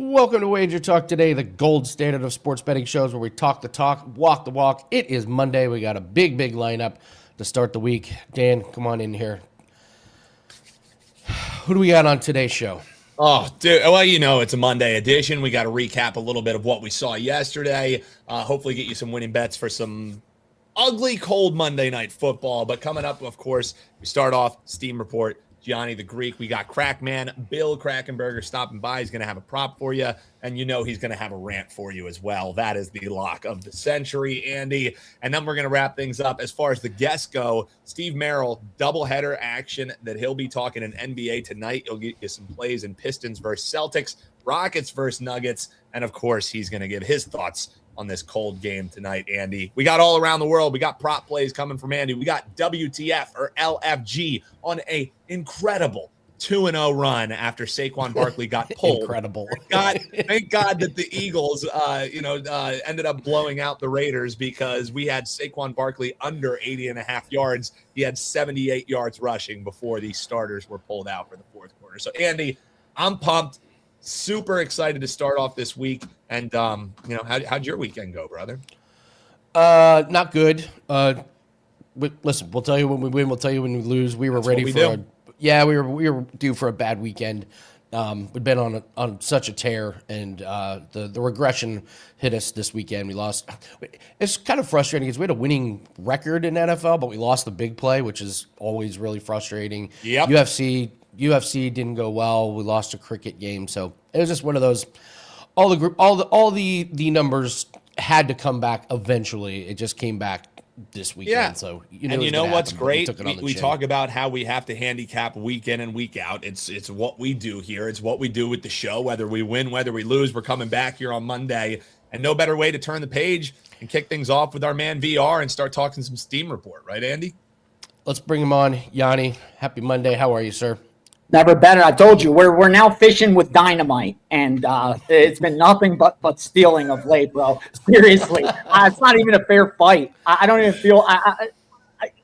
Welcome to WagerTalk Today, the gold standard of sports betting shows where we talk the talk, walk the walk. It is Monday. We got a big lineup to start the week. Dan, come on in here. Who do we got on today's show? Oh, dude. Well, you know, it's a Monday edition. We got to recap a little bit of what we saw yesterday. Hopefully get you some winning bets for some ugly, cold Monday night football. But coming up, of course, we start off Steam Report. Gianni The Greek. We got Crackman, Bill Krackenberger stopping by. He's going to have a prop for you, and you know he's going to have a rant for you as well. That is the lock of the century, Andy. And then we're going to wrap things up. As far as the guests go, Steve Merrill, doubleheader action that he'll be talking in NBA tonight. He'll get you some plays in Pistons versus Celtics, Rockets versus Nuggets, and of course, he's going to give his thoughts on this cold game tonight, Andy. We got all around the world. We got prop plays coming from Andy. We got WTF or LFG on a incredible 2-0 run after Saquon Barkley got pulled. Incredible. Thank God that the Eagles, ended up blowing out the Raiders because we had Saquon Barkley under 80.5 yards. He had 78 yards rushing before these starters were pulled out for the fourth quarter. So, Andy, I'm pumped. Super excited to start off this week. And, how'd your weekend go, brother? Not good. Listen, we'll tell you when we win. We'll tell you when we lose. We were ready for we were due for a bad weekend. We've been on such a tear, and the regression hit us this weekend. We lost. It's kind of frustrating because we had a winning record in NFL, but we lost the big play, which is always really frustrating. Yep. UFC didn't go well. We lost a cricket game, so it was just one of those. All the numbers had to come back eventually. It just came back this weekend. Yeah. So you know what's great? We talk about how we have to handicap week in and week out. It's what we do here. It's what we do with the show. Whether we win, whether we lose, we're coming back here on Monday, and no better way to turn the page and kick things off with our man VR and start talking some Steam Report, right, Andy? Let's bring him on. Yanni, happy Monday. How are you, sir? Never better. I told you we're now fishing with dynamite, and it's been nothing but stealing of late, bro. Seriously, it's not even a fair fight. I don't even feel I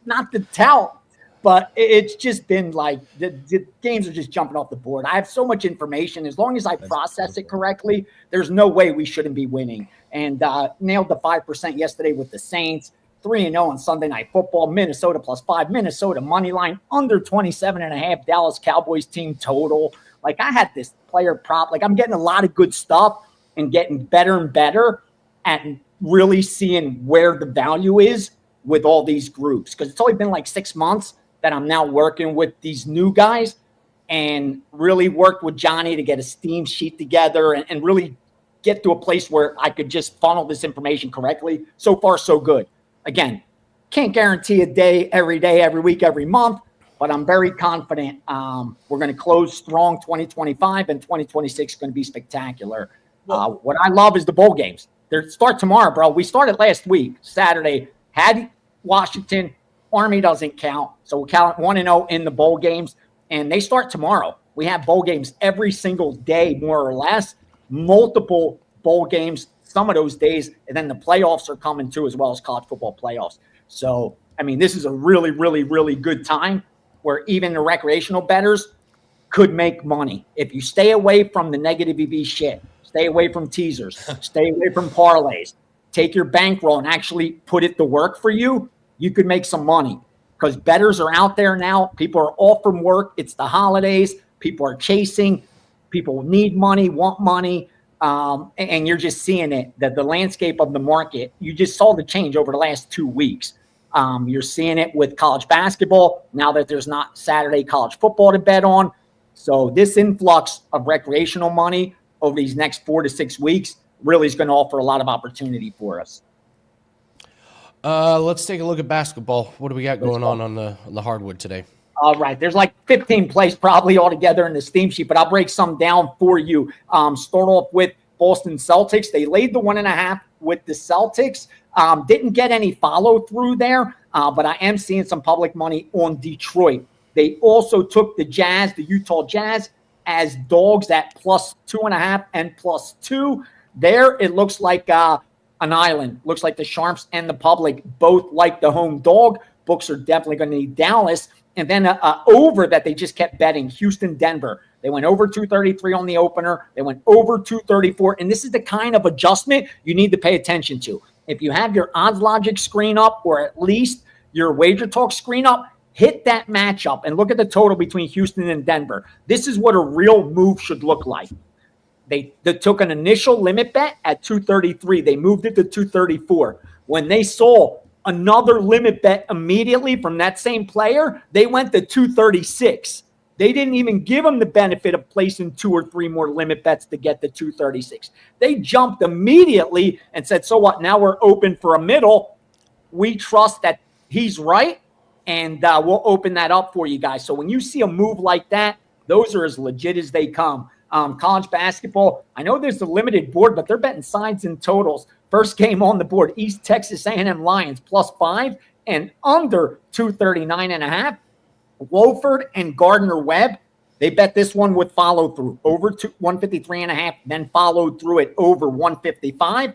not to tout, but it's just been like the games are just jumping off the board. I have so much information. As long as I process it correctly, there's no way we shouldn't be winning. And nailed the 5% yesterday with the Saints. 3-0 on Sunday Night Football. Minnesota +5. Minnesota money line under 27.5. Dallas Cowboys team total. Like, I had this player prop. Like, I'm getting a lot of good stuff and getting better and better and really seeing where the value is with all these groups. Because it's only been like 6 months that I'm now working with these new guys and really worked with Gianni to get a Steam sheet together and really get to a place where I could just funnel this information correctly. So far, so good. Again, can't guarantee a day, every week, every month, but I'm very confident we're going to close strong 2025 and 2026 is going to be spectacular. What I love is the bowl games. They start tomorrow, bro. We started last week, Saturday. Had Washington. Army doesn't count. So we'll count 1-0 in the bowl games, and they start tomorrow. We have bowl games every single day, more or less, multiple bowl games some of those days, and then the playoffs are coming too, as well as college football playoffs. So, I mean, this is a really, really, really good time where even the recreational bettors could make money. If you stay away from the negative EV shit, stay away from teasers, stay away from parlays, take your bankroll and actually put it to work for you, you could make some money because bettors are out there now. People are off from work. It's the holidays. People are chasing. People need money, want money. And you're just seeing it, that the landscape of the market, you just saw the change over the last 2 weeks. You're seeing it with college basketball now that there's not Saturday college football to bet on. So this influx of recreational money over these next 4 to 6 weeks really is going to offer a lot of opportunity for us. Let's take a look at basketball. What do we got going on the hardwood today? All right. There's like 15 plays probably altogether in the Steam sheet, but I'll break some down for you. Start off with Boston Celtics. They laid the 1.5 with the Celtics. Didn't get any follow through there, but I am seeing some public money on Detroit. They also took the Jazz, the Utah Jazz, as dogs at +2.5 and +2. There, it looks like an island. Looks like the Sharps and the public both like the home dog. Books are definitely going to need Dallas. And then over that they just kept betting, Houston, Denver. They went over 233 on the opener. They went over 234. And this is the kind of adjustment you need to pay attention to. If you have your odds logic screen up, or at least your WagerTalk screen up, hit that matchup and look at the total between Houston and Denver. This is what a real move should look like. They took an initial limit bet at 233. They moved it to 234. When they saw another limit bet immediately from that same player, they went to 236. They didn't even give them the benefit of placing 2 or 3 more limit bets to get the 236. They jumped immediately and said, so what? Now we're open for a middle. We trust that he's right, and we'll open that up for you guys. So when you see a move like that, those are as legit as they come. College basketball, I know there's a limited board, but they're betting sides and totals. First game on the board, East Texas A&M Lions +5 and under 239.5. Wofford and Gardner-Webb, they bet this one with follow-through over 153.5, then followed through it over 155.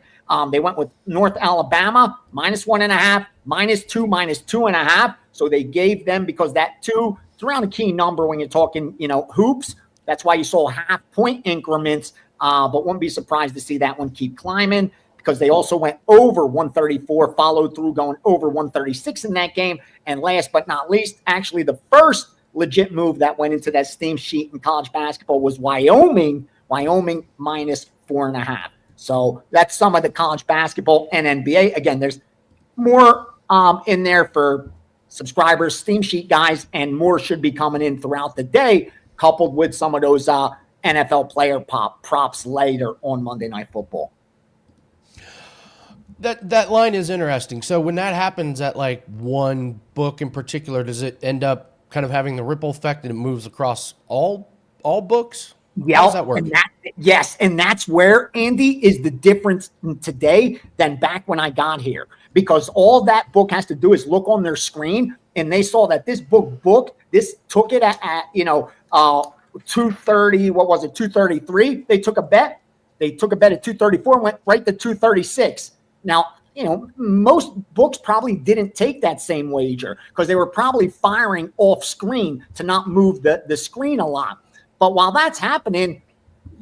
They went with North Alabama -1.5, -2, -2.5. So they gave them, because that 2, it's around a key number when you're talking, hoops. That's why you saw half-point increments, but wouldn't be surprised to see that one keep climbing, because they also went over 134, followed through going over 136 in that game. And last but not least, actually the first legit move that went into that steam sheet in college basketball was Wyoming -4.5. So that's some of the college basketball and NBA. Again, there's more in there for subscribers, steam sheet guys, and more should be coming in throughout the day, coupled with some of those NFL player props later on Monday Night Football. That line is interesting. So when that happens at like one book in particular, does it end up kind of having the ripple effect and it moves across all books? Yeah, how does that work? Yes, and that's where, Andy, is the difference today than back when I got here. Because all that book has to do is look on their screen, and they saw that this this took it at 230, what was it, 233? They took a bet. They took a bet at 234 and went right to 236. Now, most books probably didn't take that same wager because they were probably firing off screen to not move the screen a lot. But while that's happening,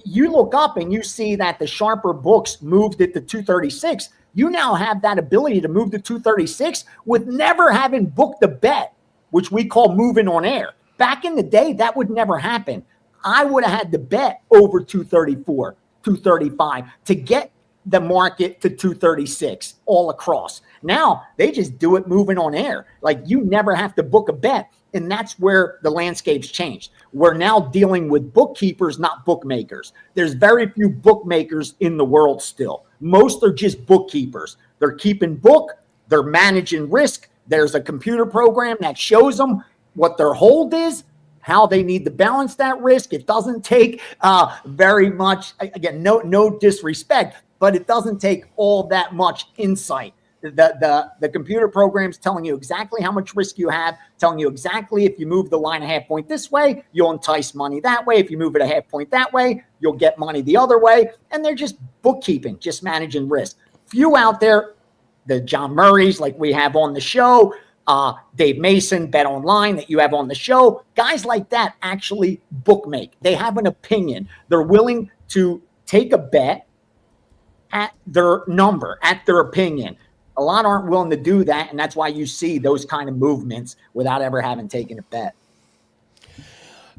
you look up and you see that the sharper books moved it to 236. You now have that ability to move to 236 with never having booked a bet, which we call moving on air. Back in the day, that would never happen. I would have had to bet over 234, 235 to get the market to 236 all across. Now they just do it moving on air. Like, you never have to book a bet. And that's where the landscape's changed. We're now dealing with bookkeepers, not bookmakers. There's very few bookmakers in the world still. Most are just bookkeepers. They're keeping book. They're managing risk. There's a computer program that shows them what their hold is, how they need to balance that risk. It doesn't take very much, again, no disrespect, but it doesn't take all that much insight. The computer program's telling you exactly how much risk you have, telling you exactly if you move the line a half point this way, you'll entice money that way. If you move it a half point that way, you'll get money the other way. And they're just bookkeeping, just managing risk. Few out there, the John Murrays like we have on the show, Dave Mason, Bet Online that you have on the show, guys like that actually bookmake. They have an opinion. They're willing to take a bet at their number, at their opinion. A lot aren't willing to do that, and that's why you see those kind of movements without ever having taken a bet.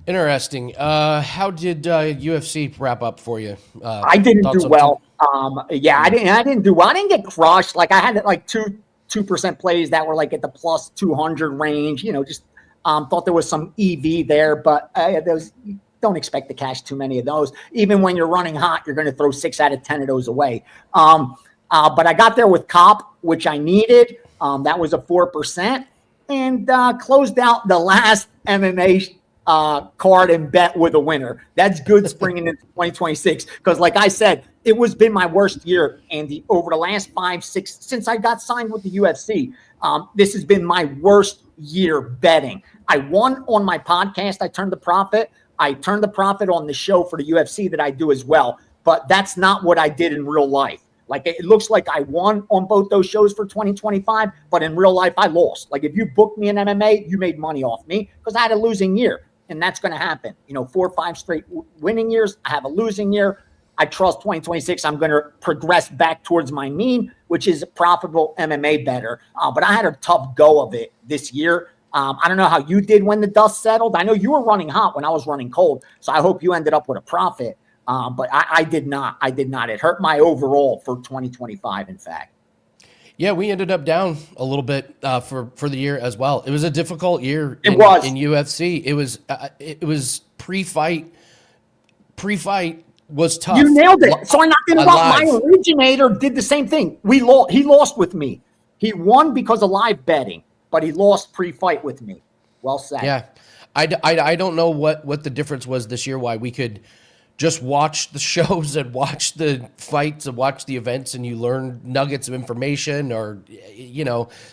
Interesting. How did UFC wrap up for you? I didn't do well. I didn't do well. I didn't get crushed. Like, I had like 2% plays that were like at the plus 200 range. Just thought there was some EV there, but those, don't expect to cash too many of those. Even when you're running hot, you're going to throw 6 out of 10 of those away. But I got there with Cop, which I needed. That was a 4%, and closed out the last MMA card and bet with a winner. That's good springing into 2026 because, like I said, it was been my worst year, Andy, over the last 5-6 since I got signed with the UFC. This has been my worst year betting. I won on my podcast. I turned the profit. I turned the profit on the show for the UFC that I do as well. But that's not what I did in real life. Like, it looks like I won on both those shows for 2025, but in real life, I lost. Like, if you booked me in MMA, you made money off me because I had a losing year. and that's going to happen. 4 or 5 straight winning years. I have a losing year. I trust 2026. I'm going to progress back towards my mean, which is a profitable MMA bettor. But I had a tough go of it this year. I don't know how you did when the dust settled. I know you were running hot when I was running cold, so I hope you ended up with a profit. But I did not. It hurt my overall for 2025, in fact. Yeah, we ended up down a little bit for the year as well. It was a difficult year in UFC. It was pre-fight. Pre-fight was tough. You nailed it. So I'm not going to lie. My originator did the same thing. He lost with me. He won because of live betting, but he lost pre-fight with me. Well said. Yeah, I don't know what the difference was this year. Why we could just watch the shows and watch the fights and watch the events, and you learn nuggets of information, or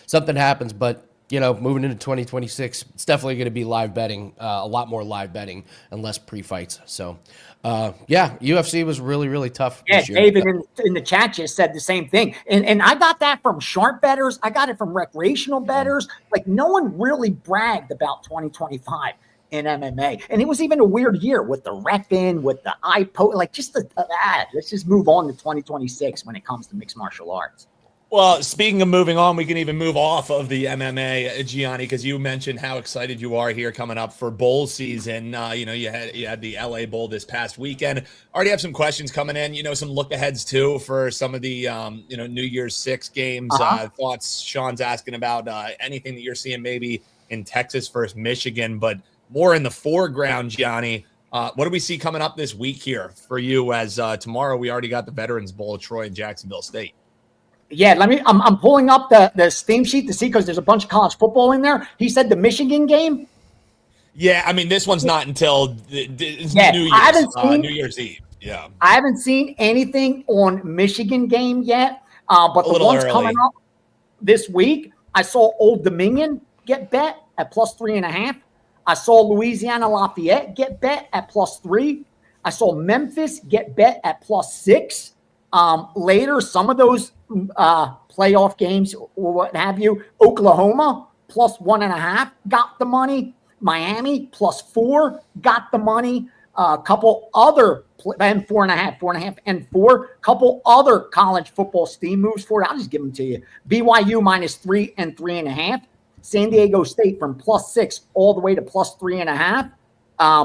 something happens. But moving into 2026, it's definitely going to be live betting, a lot more live betting and less pre-fights. So, UFC was really, really tough. Yeah, this year. David in the chat just said the same thing. And I got that from sharp bettors. I got it from recreational bettors. Like, no one really bragged about 2025 in MMA. And it was even a weird year with the repping, with the like just let's just move on to 2026 when it comes to mixed martial arts. Well, speaking of moving on, we can even move off of the MMA, Gianni, because you mentioned how excited you are here coming up for bowl season. You had the LA Bowl this past weekend. Already have some questions coming in. Some look aheads too for some of the New Year's 6 games. Thoughts. Sean's asking about anything that you're seeing maybe in Texas versus Michigan, but more in the foreground, Gianni. What do we see coming up this week here for you? As tomorrow we already got the Veterans Bowl, Troy and Jacksonville State. Yeah, I'm pulling up the Steam sheet to see, because there's a bunch of college football in there. He said the Michigan game. Yeah, I mean, this one's not until New Year's Eve. Yeah, I haven't seen anything on Michigan game yet, but the ones coming up this week, I saw Old Dominion get bet at +3.5. I saw Louisiana Lafayette get bet at +3. I saw Memphis get bet at +6. Later, some of those playoff games or what have you, Oklahoma +1.5 got the money. Miami +4 got the money. A couple other and 4.5, and 4. Couple other college football steam moves for it. I'll just give them to you. BYU -3 and 3.5. San Diego State from +6 all the way to +3.5.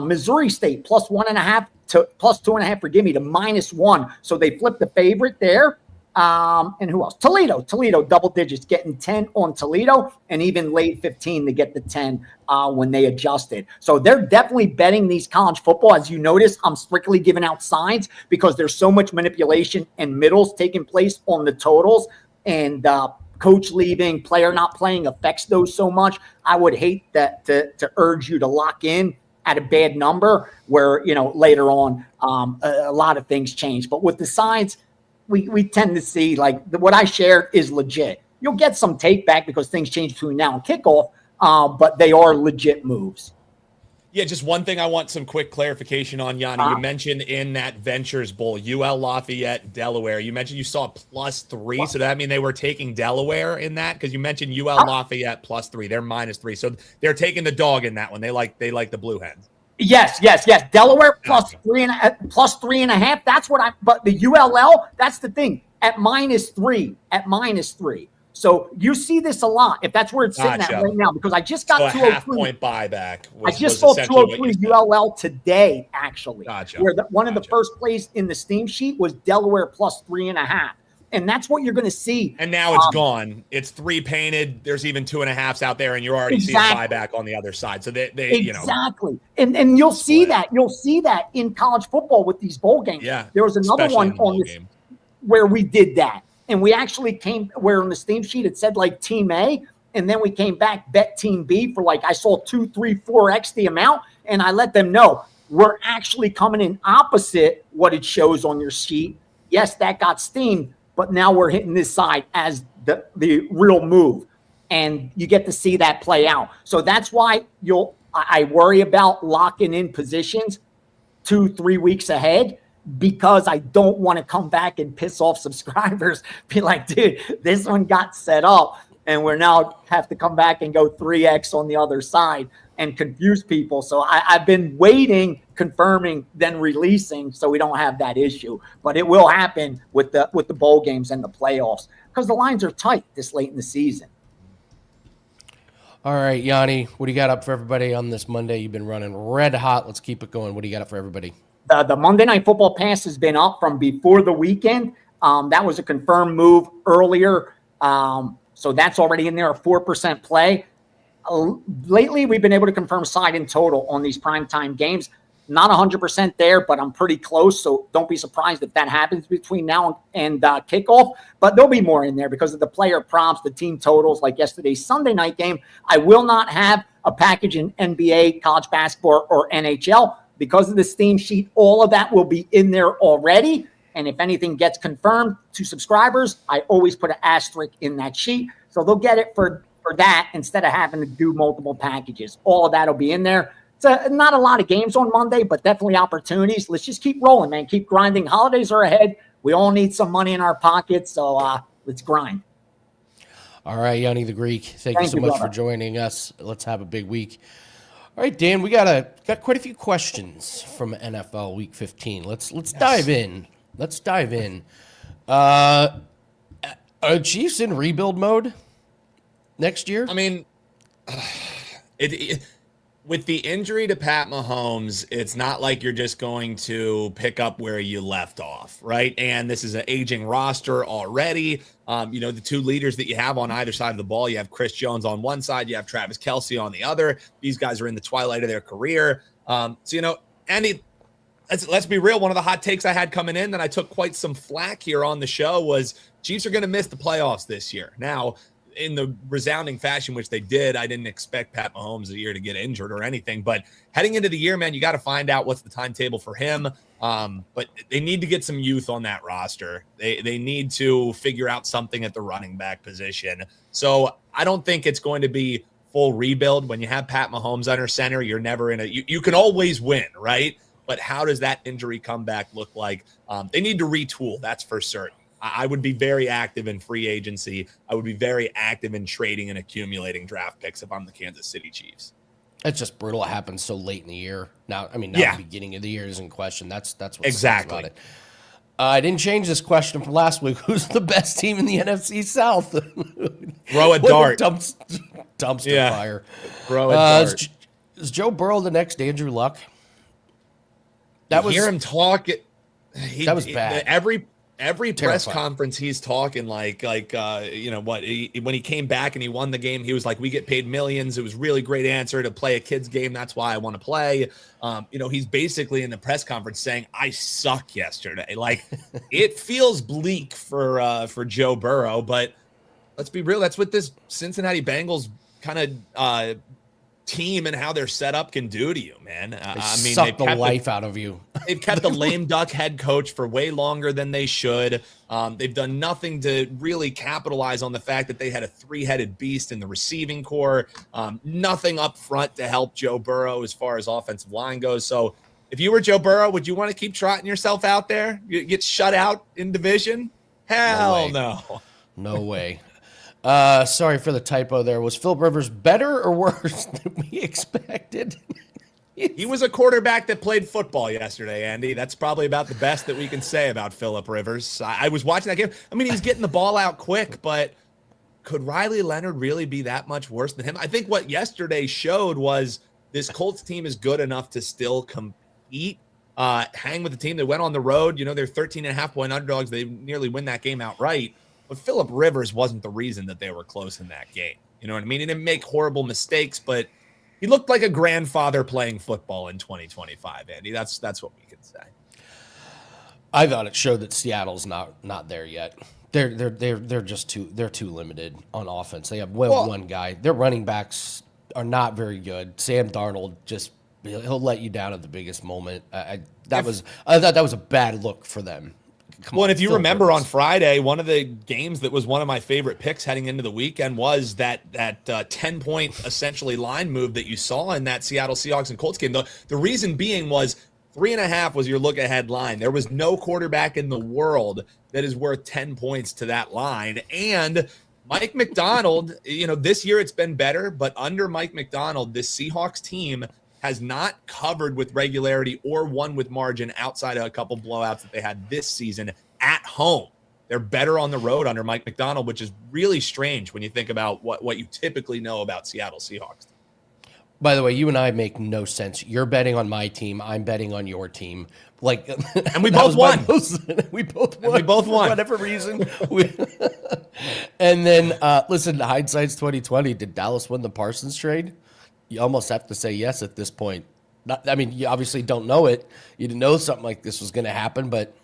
Missouri State +1.5 to +2.5. Forgive me, to -1. So they flipped the favorite there. And who else? Toledo double digits, getting 10 on Toledo, and even laid 15 to get the 10 when they adjusted. So they're definitely betting these college football. As you notice, I'm strictly giving out sides because there's so much manipulation and middles taking place on the totals, and coach leaving, player not playing affects those so much. I would hate that to urge you to lock in at a bad number where, later on a lot of things change. But with the sides, we tend to see, like, what I shared is legit. You'll get some take back because things change between now and kickoff, but they are legit moves. Yeah, just one thing I want some quick clarification on, Yanni. You mentioned in that Ventures Bowl, UL Lafayette, Delaware. You mentioned you saw +3, so that means they were taking Delaware in that? Because you mentioned UL Lafayette +3. They're -3, so they're taking the dog in that one. They like the Blue Hens. Yes. Delaware +3.5. That's what but the ULL, that's the thing, at -3. So you see this a lot, if that's where it's sitting at right now, because I just got 203. A half-point buyback. I just saw 203 ULL today, actually. Where one of the first plays in the Steam sheet was Delaware +3.5. And that's what you're going to see. And now it's gone. It's 3 painted. There's even 2.5s out there, and you're already seeing buyback on the other side. So they exactly. And you'll see that. You'll see that in college football with these bowl games. Yeah. There was another one on this where we did that. And we actually came where on the Steam sheet it said like Team A, and then we came back bet Team B for I saw 2, 3, 4x the amount, and I let them know we're actually coming in opposite what it shows on your sheet. Yes, that got steamed, but now we're hitting this side as the real move, and you get to see that play out. So that's why I worry about locking in positions 2-3 weeks ahead, because I don't want to come back and piss off subscribers, be like, dude, this one got set up and we're now have to come back and go 3x on the other side. and confuse people. So I've been waiting, confirming, then releasing, so we don't have that issue. But it will happen with the bowl games and the playoffs because the lines are tight this late in the season. All right, Yanni, what do you got up for everybody on this Monday? You've been running red hot. Let's keep it going. What do you got up for everybody? The Monday Night Football pass has been up from before the weekend. That was a confirmed move earlier. So that's already in there, a 4% play. Lately, we've been able to confirm side and total on these primetime games. Not 100% there, but I'm pretty close. So don't be surprised if that happens between now and kickoff. But there'll be more in there because of the player prompts, the team totals, like yesterday's Sunday night game. I will not have a package in NBA, college basketball, or NHL. Because of the Steam sheet, all of that will be in there already. And if anything gets confirmed to subscribers, I always put an asterisk in that sheet. So they'll get it for that instead of having to do multiple packages. All of that will be in there. It's not a lot of games on Monday, but definitely opportunities. Let's just keep rolling, man. Keep grinding. Holidays are ahead. We all need some money in our pockets, so let's grind. All right, Gianni The Greek, thank you so much for joining us. Let's have a big week. All right, Dan, we got quite a few questions from NFL Week 15. Let's dive in. Let's dive in. Are Chiefs in rebuild mode next year? I mean, with the injury to Pat Mahomes, it's not like you're just going to pick up where you left off, right? And this is an aging roster already. The two leaders that you have on either side of the ball, you have Chris Jones on one side, you have Travis Kelce on the other. These guys are in the twilight of their career. Andy, let's be real. One of the hot takes I had coming in that I took quite some flack here on the show was Chiefs are going to miss the playoffs this year. Now, in the resounding fashion, which they did, I didn't expect Pat Mahomes a year to get injured or anything. But heading into the year, man, you got to find out what's the timetable for him. But they need to get some youth on that roster. They need to figure out something at the running back position. So I don't think it's going to be full rebuild. When you have Pat Mahomes under center, you're never in you can always win, right? But how does that injury comeback look like? They need to retool, that's for certain. I would be very active in free agency. I would be very active in trading and accumulating draft picks if I'm the Kansas City Chiefs. It's just brutal. It happens so late in the year. Now the beginning of the year is in question. That's what's exactly about it. I didn't change this question from last week. Who's the best team in the NFC South? Throw a dart. Dumpster fire. Throw a dart. Is Joe Burrow the next Andrew Luck? Hear him talk. That was bad. Every press conference, he's talking like when he came back and he won the game, he was like, we get paid millions. It was really great answer to play a kid's game. That's why I want to play. He's basically in the press conference saying, I suck yesterday. Like, it feels bleak for Joe Burrow, but let's be real. That's what this Cincinnati Bengals kind of team and how they're set up can do to you, man. Suck the life out of you. They've kept the lame duck head coach for way longer than they should. They've done nothing to really capitalize on the fact that they had a three-headed beast in the receiving core. Nothing up front to help Joe Burrow as far as offensive line goes. So if you were Joe Burrow, would you want to keep trotting yourself out there? You get shut out in division? Hell no. No way. Sorry for the typo there. Was Philip Rivers better or worse than we expected? He was a quarterback that played football yesterday, Andy. That's probably about the best that we can say about Philip Rivers. I was watching that game. I mean, he's getting the ball out quick, but could Riley Leonard really be that much worse than him? I think what yesterday showed was this Colts team is good enough to still compete, hang with the team that went on the road. They're 13.5-point underdogs. They nearly win that game outright. But Philip Rivers wasn't the reason that they were close in that game. You know what I mean? He didn't make horrible mistakes, but he looked like a grandfather playing football in 2025, Andy. That's what we can say. I thought it showed that Seattle's not there yet. They're just too limited on offense. They have one guy. Their running backs are not very good. Sam Darnold he'll let you down at the biggest moment. I thought that was a bad look for them. And if you remember on Friday, one of the games that was one of my favorite picks heading into the weekend was that 10-point essentially line move that you saw in that Seattle Seahawks and Colts game. The reason being was 3.5 was your look-ahead line. There was no quarterback in the world that is worth 10 points to that line. And Mike Macdonald, this year it's been better, but under Mike Macdonald, this Seahawks team has not covered with regularity or won with margin outside of a couple blowouts that they had this season at home. They're better on the road under Mike Macdonald, which is really strange when you think about what you typically know about Seattle Seahawks. By the way, you and I make no sense. You're betting on my team. I'm betting on your team. And we both won. We both won. We both won. For whatever reason. And then, listen, hindsight's 2020. Did Dallas win the Parsons trade? You almost have to say yes at this point. You obviously don't know it. You didn't know something like this was going to happen, but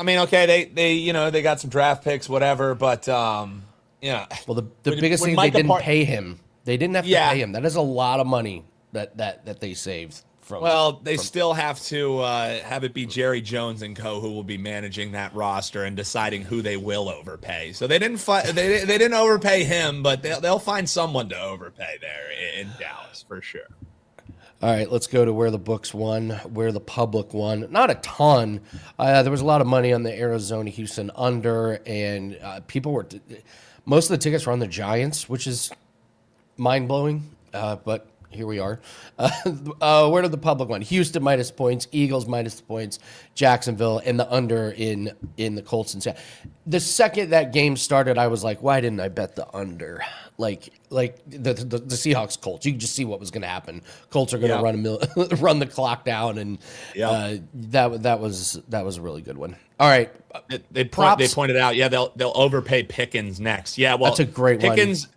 okay, they got some draft picks, whatever, but Well, the biggest thing is they didn't pay him. They didn't have to pay him. That is a lot of money that they saved from. Well, they still have to have it be Jerry Jones and co. who will be managing that roster and deciding who they will overpay. So they didn't overpay him, but they'll find someone to overpay there in Dallas for sure. All right, let's go to where the books won, where the public won. Not a ton. There was a lot of money on the Arizona-Houston under, and most of the tickets were on the Giants, which is mind-blowing, but here we are. Where did the public win? Houston minus points, Eagles minus points, Jacksonville, and the under in the Colts. And the second that game started, I was like, why didn't I bet the under? Like the Seahawks Colts. You could just see what was going to happen. Colts are going to run the clock down, and that was a really good one. All right, they pointed out, they'll overpay Pickens next. Yeah, well, that's a great Pickens. one.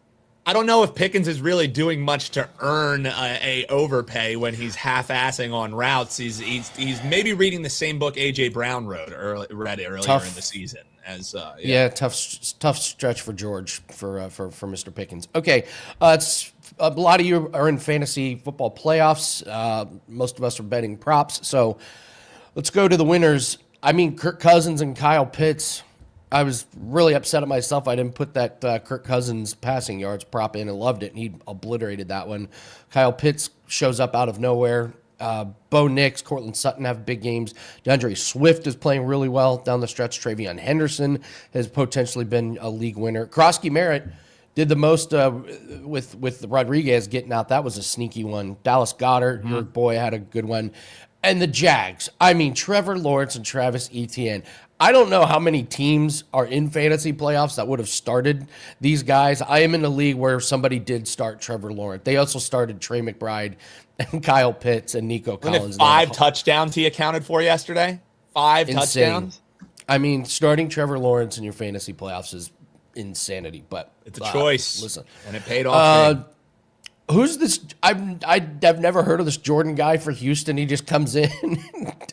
I don't know if Pickens is really doing much to earn a overpay when he's half-assing on routes. He's maybe reading the same book A.J. Brown read earlier in the season. Tough stretch for George for Mr. Pickens. Okay, it's a lot of you are in fantasy football playoffs. Most of us are betting props. So let's go to the winners. Kirk Cousins and Kyle Pitts. I was really upset at myself. I didn't put that Kirk Cousins passing yards prop in and loved it, and he obliterated that one. Kyle Pitts shows up out of nowhere. Bo Nix, Cortland Sutton have big games. DeAndre Swift is playing really well down the stretch. Travion Henderson has potentially been a league winner. Krosky Merritt did the most with Rodriguez getting out. That was a sneaky one. Dallas Goedert, your boy, had a good one. And the Jags. Trevor Lawrence and Travis Etienne. I don't know how many teams are in fantasy playoffs that would have started these guys. I am in a league where somebody did start Trevor Lawrence. They also started Trey McBride and Kyle Pitts and Nico Collins. 5 touchdowns he accounted for yesterday? 5 touchdowns? Starting Trevor Lawrence in your fantasy playoffs is insanity. But it's a choice. Listen, and it paid off. Who's this? I've never heard of this Jordan guy for Houston. He just comes in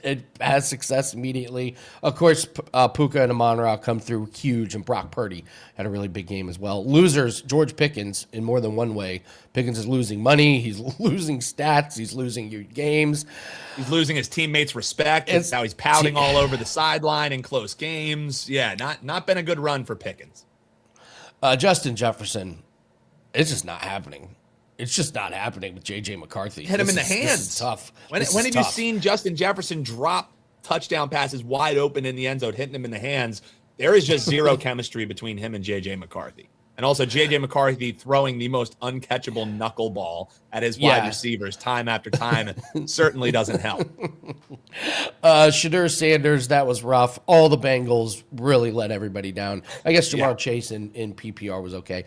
and has success immediately. Of course, Puka and Amon-Ra come through huge, and Brock Purdy had a really big game as well. Losers, George Pickens in more than one way. Pickens is losing money. He's losing stats. He's losing games. He's losing his teammates' respect. Now he's pouting all over the sideline in close games. Yeah, not been a good run for Pickens. Justin Jefferson, it's just not happening. It's just not happening with J.J. McCarthy. Hit him in the hands. This is tough. When have you seen Justin Jefferson drop touchdown passes wide open in the end zone, hitting him in the hands? There is just zero chemistry between him and J.J. McCarthy. And also J.J. McCarthy throwing the most uncatchable knuckleball at his wide receivers time after time certainly doesn't help. Shadur Sanders, that was rough. All the Bengals really let everybody down. I guess Jamar Chase in PPR was okay.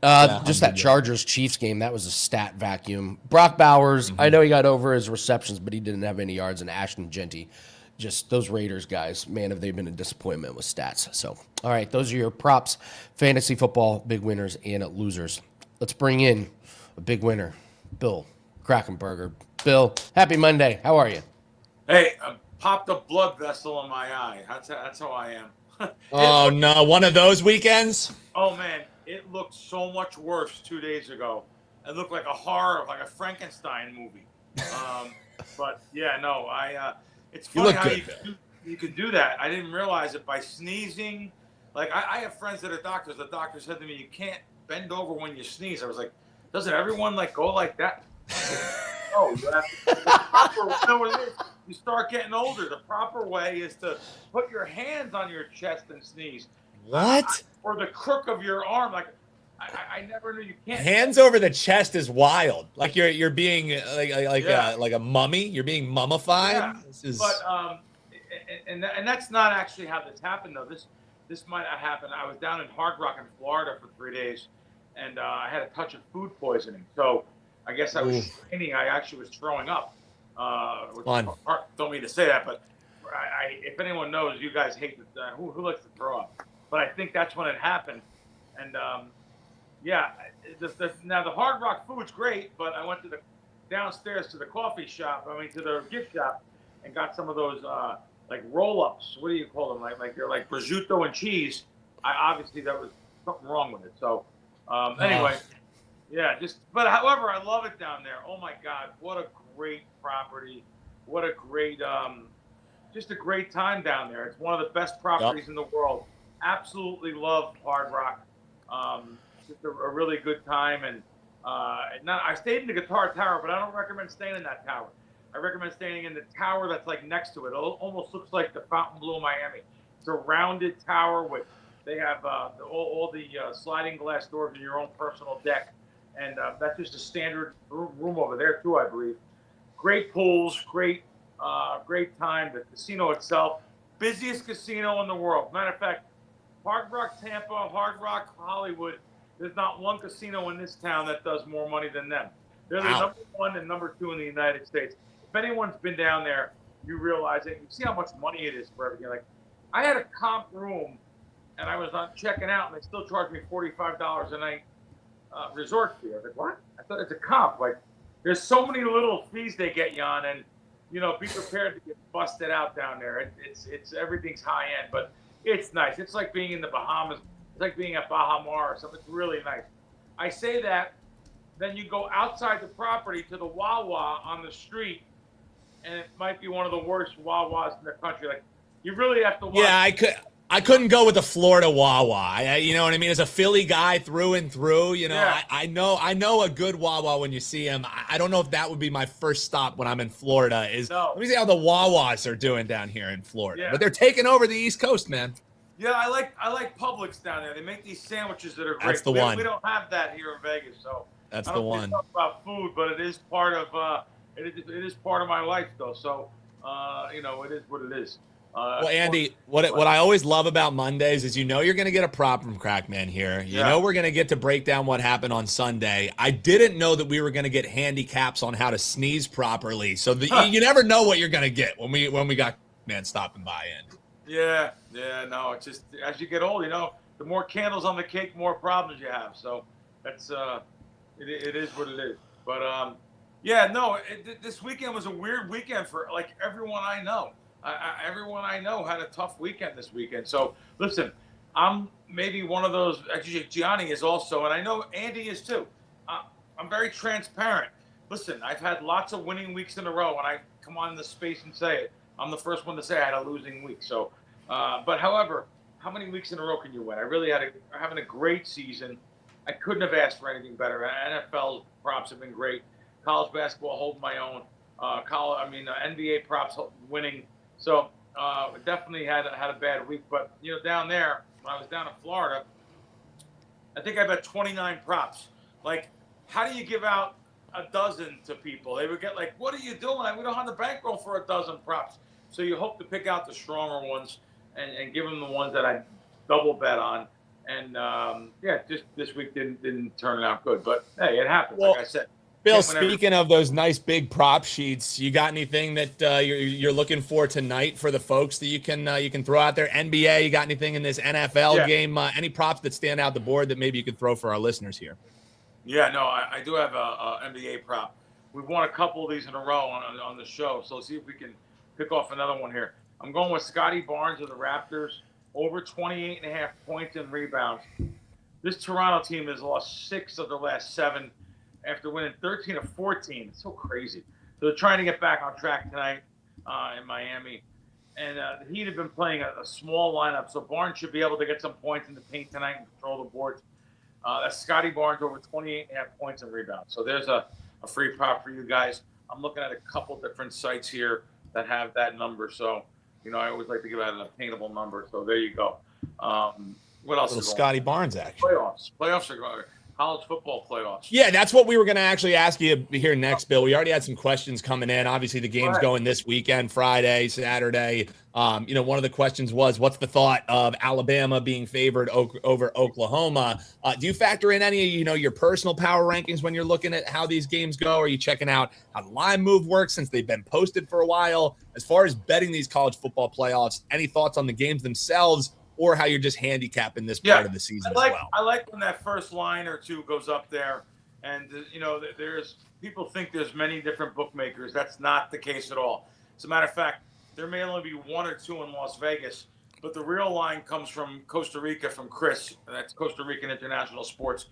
Just that Chargers-Chiefs game, that was a stat vacuum. Brock Bowers, I know he got over his receptions, but he didn't have any yards. And Ashton Genty, just those Raiders guys, man, have they been a disappointment with stats. So, all right, those are your props, fantasy football, big winners and losers. Let's bring in a big winner, Bill Krakenberger. Bill, happy Monday. How are you? Hey, I popped a blood vessel in my eye. That's how I am. Oh, no, one of those weekends? Oh, man. It looked so much worse 2 days ago. It looked like a horror, like a Frankenstein movie. But yeah, no, it's funny how you can do that. I didn't realize it by sneezing. Like I have friends that are doctors. The doctor said to me, "You can't bend over when you sneeze." I was like, "Doesn't everyone go like that?" Oh, you have to. What it is? You start getting older. The proper way is to put your hands on your chest and sneeze. What? Or the crook of your arm. Like, I never knew you can't. Hands over the chest is wild. Like you're being like a mummy. You're being mummified. Yeah. This is... But and that's not actually how this happened though. This might not happen. I was down in Hard Rock in Florida for 3 days, and I had a touch of food poisoning. So I guess I was training. I actually was throwing up. Fun. Don't mean to say that, but if anyone knows, you guys hate who likes to throw up. But I think that's when it happened, and now the Hard Rock food's great, but I went to the downstairs to the coffee shop. I mean, to the gift shop, and got some of those like roll-ups. What do you call them? Like they're like prosciutto and cheese. Obviously there was something wrong with it. So anyway, but however, I love it down there. Oh my God, what a great property! What a great just a great time down there. It's one of the best properties in the world. Absolutely love Hard Rock. Just a really good time, and I stayed in the Guitar Tower, but I don't recommend staying in that tower. I recommend staying in the tower that's like next to it. It almost looks like the Fontainebleau, Miami. It's a rounded tower they have all the sliding glass doors in your own personal deck, and that's just a standard room over there too, I believe. Great pools, great time. The casino itself, busiest casino in the world. Matter of fact, Hard Rock Tampa, Hard Rock Hollywood. There's not one casino in this town that does more money than them. They're the number one and number two in the United States. If anyone's been down there, you realize it. You see how much money it is for everything. Like, I had a comp room, and I was on checking out, and they still charged me $45 a night resort fee. I was like, what? I thought it's a comp. Like, there's so many little fees they get you on, and be prepared to get busted out down there. It's everything's high end, but it's nice. It's like being in the Bahamas. It's like being at Baha Mar or something. It's really nice. I say that, then you go outside the property to the Wawa on the street, and it might be one of the worst Wawas in the country. Like, you really have to watch. Yeah, I couldn't go with the Florida Wawa. You know what I mean? As a Philly guy through and through, I know a good Wawa when you see him. I don't know if that would be my first stop when I'm in Florida. Let me see how the Wawas are doing down here in Florida. Yeah. But they're taking over the East Coast, man. Yeah, I like Publix down there. They make these sandwiches that are great. That's the one. We don't have that here in Vegas, so that's I the don't one. Talk about food, but it is part of it is part of my life, though. So it is what it is. Well, Andy, what I always love about Mondays is you're going to get a prop from Crackman here. You know we're going to get to break down what happened on Sunday. I didn't know that we were going to get handicaps on how to sneeze properly. So you never know what you're going to get when we got man stopping by in. Yeah, no, it's just as you get old, the more candles on the cake, more problems you have. So that's it is what it is. But this weekend was a weird weekend for like everyone I know. Everyone I know had a tough weekend this weekend. So listen, I'm maybe one of those. Actually, Gianni is also, and I know Andy is too. I'm very transparent. Listen, I've had lots of winning weeks in a row, and I come on this space and say it. I'm the first one to say I had a losing week. So, but however, how many weeks in a row can you win? I really having a great season. I couldn't have asked for anything better. NFL props have been great. College basketball holding my own. NBA props winning. So definitely had a bad week. But down there when I was down in Florida, I think I bet 29 props. Like, how do you give out a dozen to people? They would get like, "What are you doing? We don't have the bankroll for a dozen props." So you hope to pick out the stronger ones and give them the ones that I double bet on. And just this week didn't turn out good. But hey, it happens. Well, like I said. Bill, speaking of those nice big prop sheets, you got anything that you're looking for tonight for the folks that you can throw out there? NBA, you got anything in this NFL game? Any props that stand out the board that maybe you could throw for our listeners here? Yeah, no, I do have a NBA prop. We've won a couple of these in a row on the show, so let's see if we can pick off another one here. I'm going with Scotty Barnes of the Raptors, over 28.5 points and rebounds. This Toronto team has lost 6 of the last 7 after winning 13 of 14. It's so crazy. So they're trying to get back on track tonight in Miami. And the Heat have been playing a small lineup, so Barnes should be able to get some points in the paint tonight and control the boards. That's Scotty Barnes over 28.5 points and rebounds. So there's a free prop for you guys. I'm looking at a couple different sites here that have that number. So, I always like to give out an attainable number. So there you go. What else? Little Scotty Barnes action. Playoffs are going. College football playoffs. Yeah, that's what we were going to actually ask you here next, Bill. We already had some questions coming in. Obviously, the game's going this weekend, Friday, Saturday. One of the questions was, what's the thought of Alabama being favored over Oklahoma? Do you factor in any of, your personal power rankings when you're looking at how these games go? Are you checking out how the line move works since they've been posted for a while? As far as betting these college football playoffs, any thoughts on the games themselves, or how you're just handicapping this part of the season as well? I like when that first line or two goes up there, and there's people think there's many different bookmakers. That's not the case at all. As a matter of fact, there may only be one or two in Las Vegas, but the real line comes from Costa Rica, from Chris, and that's Costa Rican International Sports.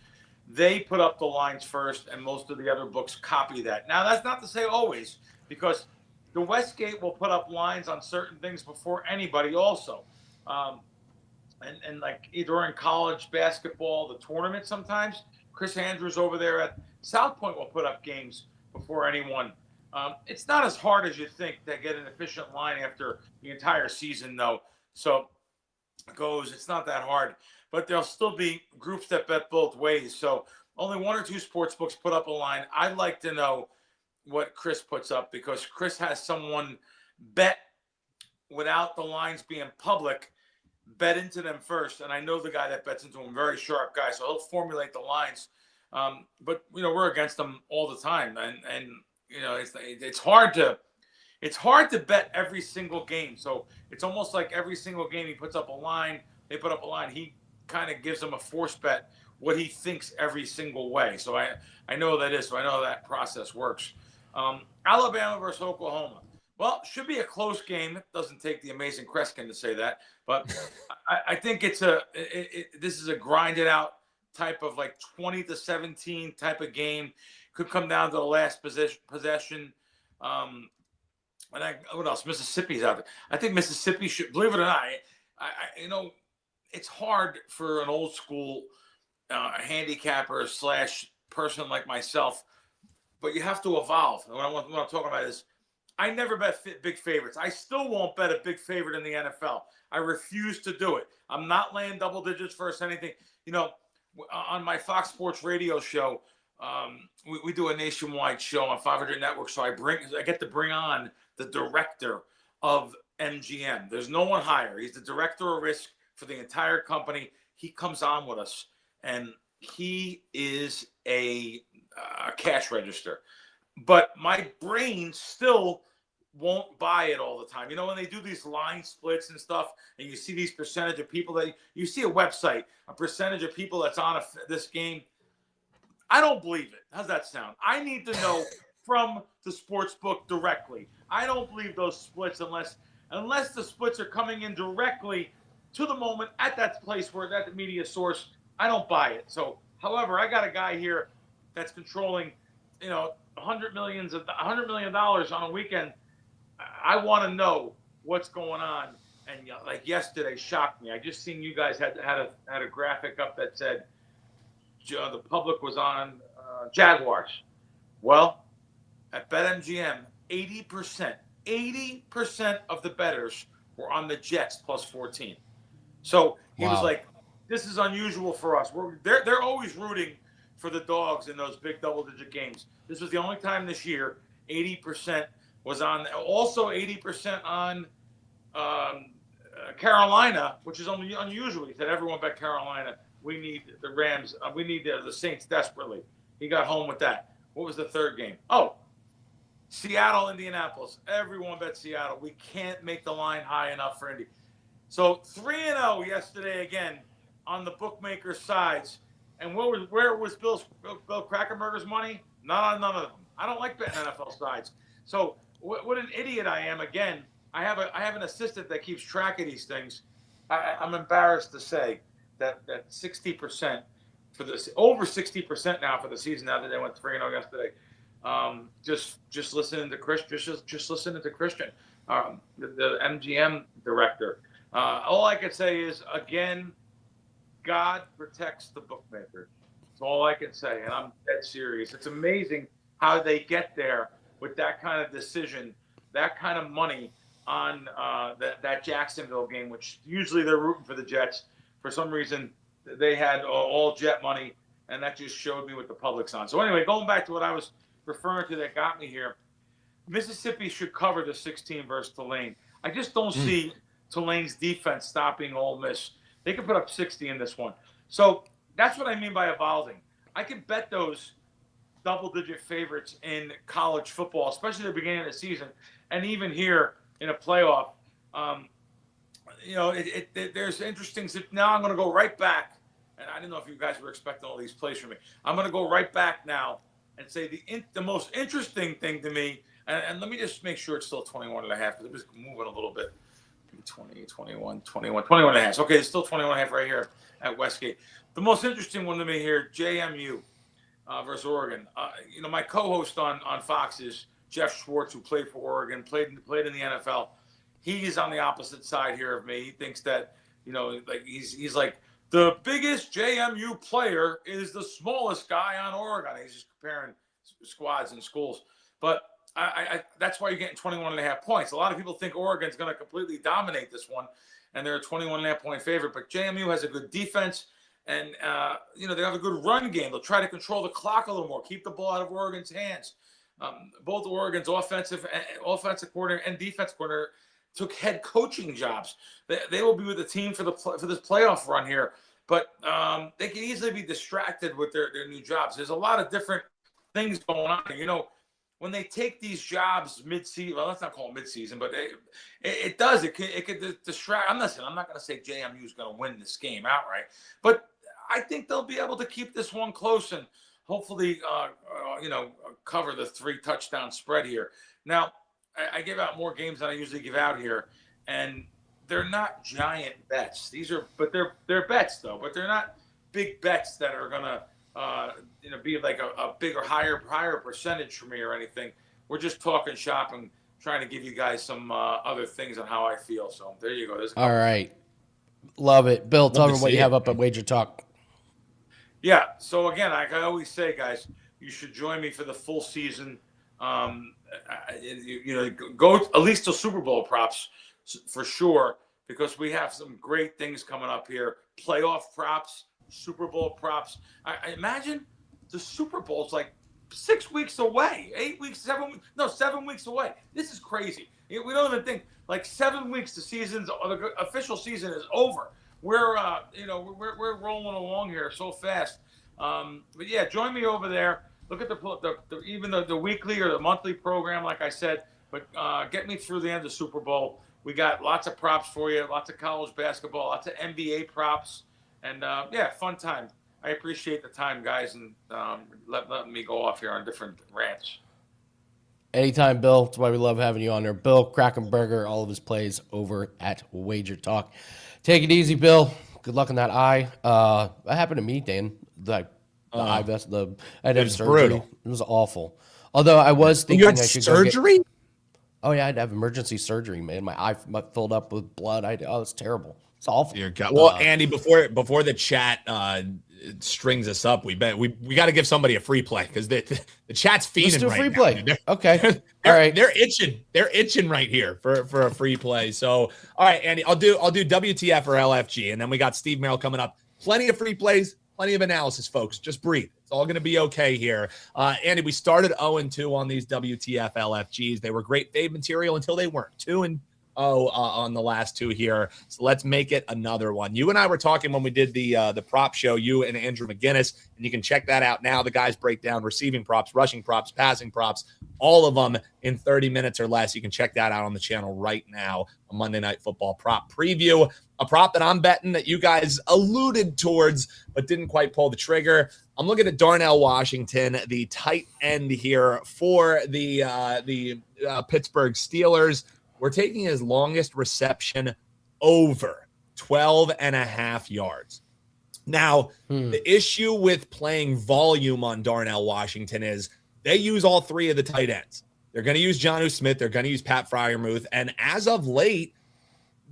They put up the lines first, and most of the other books copy that. Now, that's not to say always, because the Westgate will put up lines on certain things before anybody also. And like during college basketball, the tournament sometimes, Chris Andrews over there at South Point will put up games before anyone. It's not as hard as you think to get an efficient line after the entire season, though. So it goes, it's not that hard. But there'll still be groups that bet both ways. So only one or two sports books put up a line. I'd like to know what Chris puts up, because Chris has someone bet without the lines being public, bet into them first, and I know the guy that bets into them, very sharp guy, so he'll formulate the lines. But we're against them all the time, and it's hard to bet every single game. So it's almost like every single game he puts up a line, they put up a line, he kind of gives them a force bet what he thinks every single way. So I know that is, so I know that process works. Alabama versus Oklahoma. Well, it should be a close game. It doesn't take the amazing Kreskin to say that, but I think this is a grinded out type of like 20-17 type of game. Could come down to the last possession. What else? Mississippi's out there. I think Mississippi should, believe it or not, it's hard for an old school handicapper / person like myself, but you have to evolve. What I'm talking about is, I never bet big favorites. I still won't bet a big favorite in the NFL. I refuse to do it. I'm not laying double digits versus anything. On my Fox Sports radio show, we do a nationwide show on 500 Network. So I get to bring on the director of MGM. There's no one higher. He's the director of risk for the entire company. He comes on with us, and he is a cash register. But my brain still won't buy it all the time. When they do these line splits and stuff, and you see these percentage of people that you see a website, a percentage of people that's on this game, I don't believe it. How's that sound? I need to know from the sports book directly. I don't believe those splits unless the splits are coming in directly to the moment at that place where that media source. I don't buy it. So, however, I got a guy here that's controlling, $100 million on a weekend. I want to know what's going on. And like yesterday shocked me. I just seen you guys had a graphic up that said the public was on Jaguars. Well, at BetMGM, 80% of the bettors were on the Jets plus 14. So he was like, "This is unusual for us." They're always rooting for the dogs in those big double-digit games. This was the only time this year 80% was on. Also 80% on Carolina, which is unusual. He said, "Everyone bet Carolina. We need the Rams. We need the Saints desperately." He got home with that. What was the third game? Oh, Seattle, Indianapolis. Everyone bet Seattle. We can't make the line high enough for Indy. So 3-0 yesterday again on the bookmakers' sides. And where was Bill Krackomberger's money? Not on none of them. I don't like betting NFL sides. So what an idiot I am. Again, I have an assistant that keeps track of these things. I'm embarrassed to say that 60% for this, over 60% now for the season, now that they went 3-0 yesterday. Just listening to Chris, just listening to Christian, the MGM director. All I can say is, again, God protects the bookmaker. That's all I can say, and I'm dead serious. It's amazing how they get there with that kind of decision, that kind of money on that Jacksonville game, which usually they're rooting for the Jets. for some reason, they had all jet money, and that just showed me what the public's on. So anyway, going back to what I was referring to that got me here, Mississippi should cover the 16 versus Tulane. I just don't see Tulane's defense stopping Ole Miss. They could put up 60 in this one. So that's what I mean by evolving. I can bet those double-digit favorites in college football, especially at the beginning of the season, and even here in a playoff. There's interesting. Now I'm going to go right back, and I didn't know if you guys were expecting all these plays from me. I'm going to go right back now and say the most interesting thing to me, and let me just make sure it's still 21.5 because it was moving a little bit. 20, 21, 21, 21.5. Okay, it's still 21.5 right here at Westgate. The most interesting one to me here, JMU versus Oregon. My co-host on Fox is Jeff Schwartz, who played for Oregon, played in the NFL. He's on the opposite side here of me. He thinks that, he's like, the biggest JMU player is the smallest guy on Oregon. He's just comparing squads and schools. But I that's why you're getting 21.5 points. A lot of people think Oregon's going to completely dominate this one, and they're a 21.5 point favorite. But JMU has a good defense, and they have a good run game. They'll try to control the clock a little more, keep the ball out of Oregon's hands. Both Oregon's offensive coordinator and defense coordinator took head coaching jobs. They will be with the team for this playoff run here, but they can easily be distracted with their new jobs. There's a lot of different things going on. When they take these jobs mid-season, well, let's not call it mid-season, but it does. It could distract. I'm not going to say JMU is going to win this game outright, but I think they'll be able to keep this one close and hopefully, cover the 3 touchdown spread here. Now, I give out more games than I usually give out here, and they're not giant bets. They're bets though, but they're not big bets that are gonna be like a bigger, higher percentage for me or anything. We're just talking shop and trying to give you guys some other things on how I feel. So there you go. All right, love it, Bill. Tell me what you have up at WagerTalk. Yeah. So again, like I always say, guys, you should join me for the full season. Go at least to Super Bowl props for sure, because we have some great things coming up here. Playoff props, Super Bowl props. I imagine the Super Bowl's like 6 weeks away, 8 weeks, 7 weeks. No, 7 weeks away. This is crazy. We don't even think like 7 weeks. The official season is over. We're rolling along here so fast. But yeah, join me over there. Look at the weekly or the monthly program, like I said. But get me through the end of the Super Bowl. We got lots of props for you, lots of college basketball, lots of NBA props, and fun time. I appreciate the time, guys, and letting me go off here on different rants. Anytime, Bill. That's why we love having you on there. Bill Krakenberger, all of his plays over at WagerTalk. Take it easy, Bill. Good luck on that eye. That happened to me, Dan. The eye vest. I had surgery. Brutal. It was awful. Although I was thinking you had I should surgery. Oh yeah, I'd have emergency surgery, man. My eye filled up with blood. It's terrible. It's awful. Well, Andy, before the chat strings us up, we got to give somebody a free play because the chat's fiending. Let's do a right free now. play. Okay. All right. They're itching. They're itching right here for a free play. So, all right, Andy, I'll do WTF or LFG, and then we got Steve Merrill coming up. Plenty of free plays, plenty of analysis, folks. Just breathe. It's all going to be okay here. Andy, we started 0-2 on these WTF LFGs. They were great fade material until they weren't. 2-0 on the last 2 here. So let's make it another one. You and I were talking when we did the prop show, you and Andrew McGinnis, and you can check that out now. The guys break down receiving props, rushing props, passing props, all of them in 30 minutes or less. You can check that out on the channel right now, a Monday Night Football prop preview. A prop that I'm betting that you guys alluded towards but didn't quite pull the trigger. I'm looking at Darnell Washington, the tight end here for the Pittsburgh Steelers. We're taking his longest reception over 12.5 yards. Now, the issue with playing volume on Darnell Washington is they use all 3 of the tight ends. They're going to use Jonnu Smith. They're going to use Pat Freiermuth. And as of late,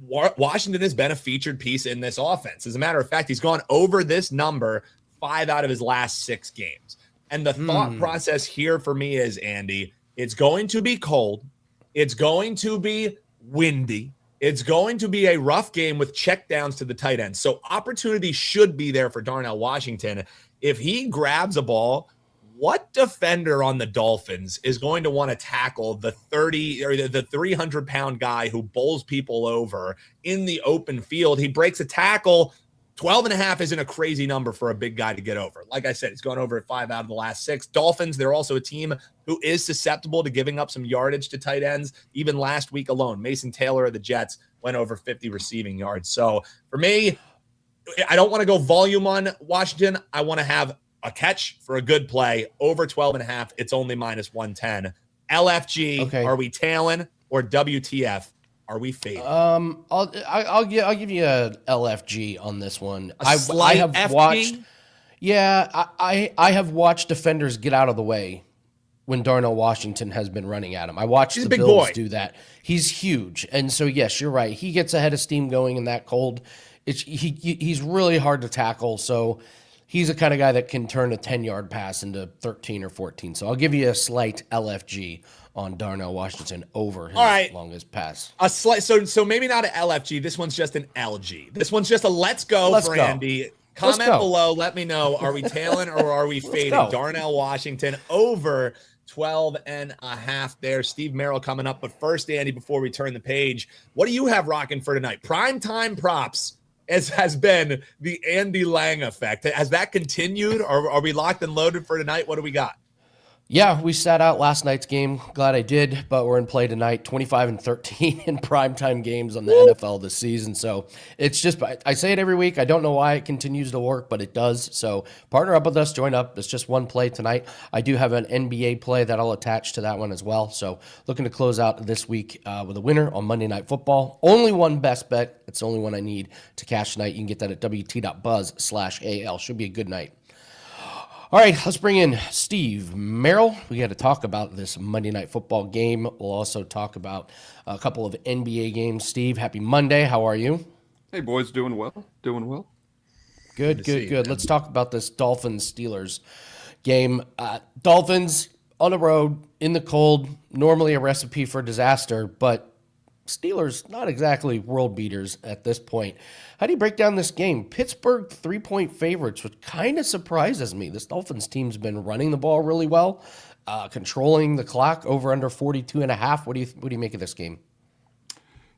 Washington has been a featured piece in this offense. As a matter of fact, he's gone over this number 5 out of his last 6 games. And the thought process here for me is, Andy, it's going to be cold. It's going to be windy. It's going to be a rough game with checkdowns to the tight end. So opportunity should be there for Darnell Washington. If he grabs a ball, what defender on the Dolphins is going to want to tackle the 300-pound guy who bowls people over in the open field? He breaks a tackle. 12.5 isn't a crazy number for a big guy to get over. Like I said, he's gone over at 5 out of the last 6. Dolphins, they're also a team who is susceptible to giving up some yardage to tight ends. Even last week alone, Mason Taylor of the Jets went over 50 receiving yards. So for me, I don't want to go volume on Washington. I want to have a catch for a good play over 12.5. It's only minus 110. LFG, okay. Are we tailing, or WTF? Are we fading? I'll give you a LFG on this one. I have FG? Watched. Yeah, I have watched defenders get out of the way when Darnell Washington has been running at him. I watched the Bills do that. He's huge, and so yes, you're right. He gets a head of steam going in that cold. He's really hard to tackle. So he's the kind of guy that can turn a 10-yard pass into 13 or 14. So I'll give you a slight LFG on Darnell Washington over his longest pass. A slight, so maybe not an LFG. This one's just an LG. This one's just a let's go for Andy. Comment below. Let me know. Are we tailing or are we fading? Darnell Washington over 12.5 there. Steve Merrill coming up. But first, Andy, before we turn the page, what do you have rocking for tonight? Primetime props has been the Andy Lang effect. Has that continued, or are we locked and loaded for tonight? What do we got? Yeah, we sat out last night's game. Glad I did, but we're in play tonight, 25-13 in primetime games on the NFL this season. So it's just, I say it every week. I don't know why it continues to work, but it does. So partner up with us, join up. It's just one play tonight. I do have an NBA play that I'll attach to that one as well. So looking to close out this week with a winner on Monday Night Football. Only one best bet. It's the only one I need to cash tonight. You can get that at wt.buzz/AL. Should be a good night. All right, let's bring in Steve Merrill. We got to talk about this Monday Night Football game. We'll also talk about a couple of NBA games. Steve, happy Monday. How are you? Hey, boys. Doing well. Doing well. Good. Let's talk about this Dolphins-Steelers game. Dolphins on the road, in the cold, normally a recipe for disaster, but Steelers, not exactly world beaters at this point. How do you break down this game? Pittsburgh 3-point favorites, which kind of surprises me. This Dolphins team's been running the ball really well, controlling the clock over under 42.5. What do you make of this game?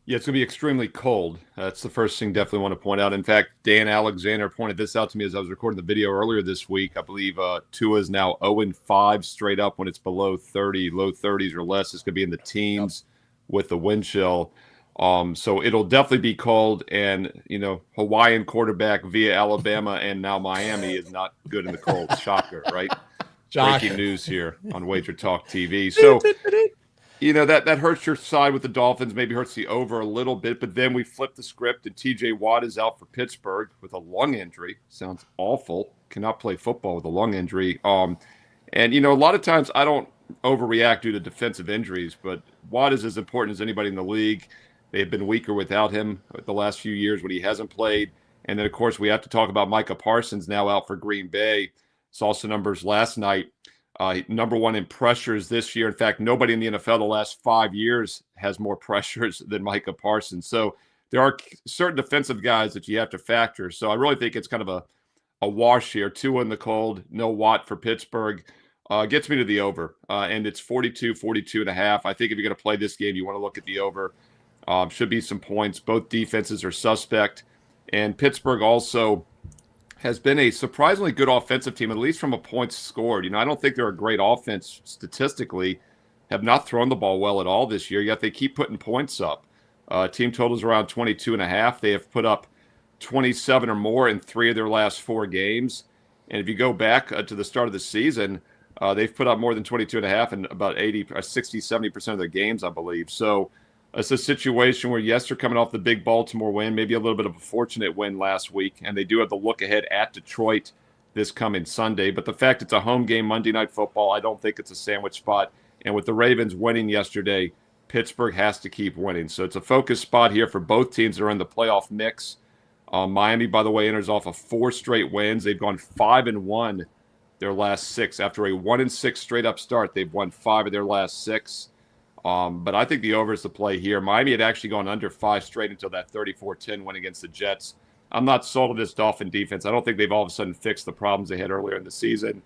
Yeah, it's going to be extremely cold. That's the first thing definitely want to point out. In fact, Dan Alexander pointed this out to me as I was recording the video earlier this week. I believe Tua is now 0-5 straight up when it's below 30, low 30s or less. It's going to be in the teens with the wind chill. So it'll definitely be cold, and Hawaiian quarterback via Alabama and now Miami is not good in the cold. Shocker, right? Breaking news here on WagerTalk TV. So that hurts your side with the Dolphins, maybe hurts the over a little bit, but then we flip the script and TJ Watt is out for Pittsburgh with a lung injury. Sounds awful. Cannot play football with a lung injury. And a lot of times I don't overreact due to defensive injuries, but Watt is as important as anybody in the league. They have been weaker without him the last few years when he hasn't played. And then, of course, we have to talk about Micah Parsons now out for Green Bay. Saw some numbers last night. Number one in pressures this year. In fact, nobody in the NFL the last 5 years has more pressures than Micah Parsons. So there are certain defensive guys that you have to factor. So I really think it's kind of a wash here. 2 in the cold, no Watt for Pittsburgh. Gets me to the over, and it's 42.5. I think if you're going to play this game, you want to look at the over. Should be some points. Both defenses are suspect, and Pittsburgh also has been a surprisingly good offensive team, at least from a points scored. I don't think they're a great offense statistically, have not thrown the ball well at all this year, yet they keep putting points up. Team totals around 22.5. They have put up 27 or more in 3 of their last 4 games. And if you go back to the start of the season, they've put up more than 22.5 in about 60, 70% of their games, I believe. So it's a situation where, yes, they're coming off the big Baltimore win, maybe a little bit of a fortunate win last week, and they do have the look ahead at Detroit this coming Sunday. But the fact it's a home game, Monday Night Football, I don't think it's a sandwich spot. And with the Ravens winning yesterday, Pittsburgh has to keep winning. So it's a focus spot here for both teams that are in the playoff mix. Miami, by the way, enters off of 4 straight wins. They've gone 5-1 their last 6. After a 1-6 straight up start, they've won 5 of their last 6. But I think the over is the play here. Miami had actually gone under 5 straight until that 34-10 win against the Jets. I'm not sold on this Dolphin defense. I don't think they've all of a sudden fixed the problems they had earlier in the season.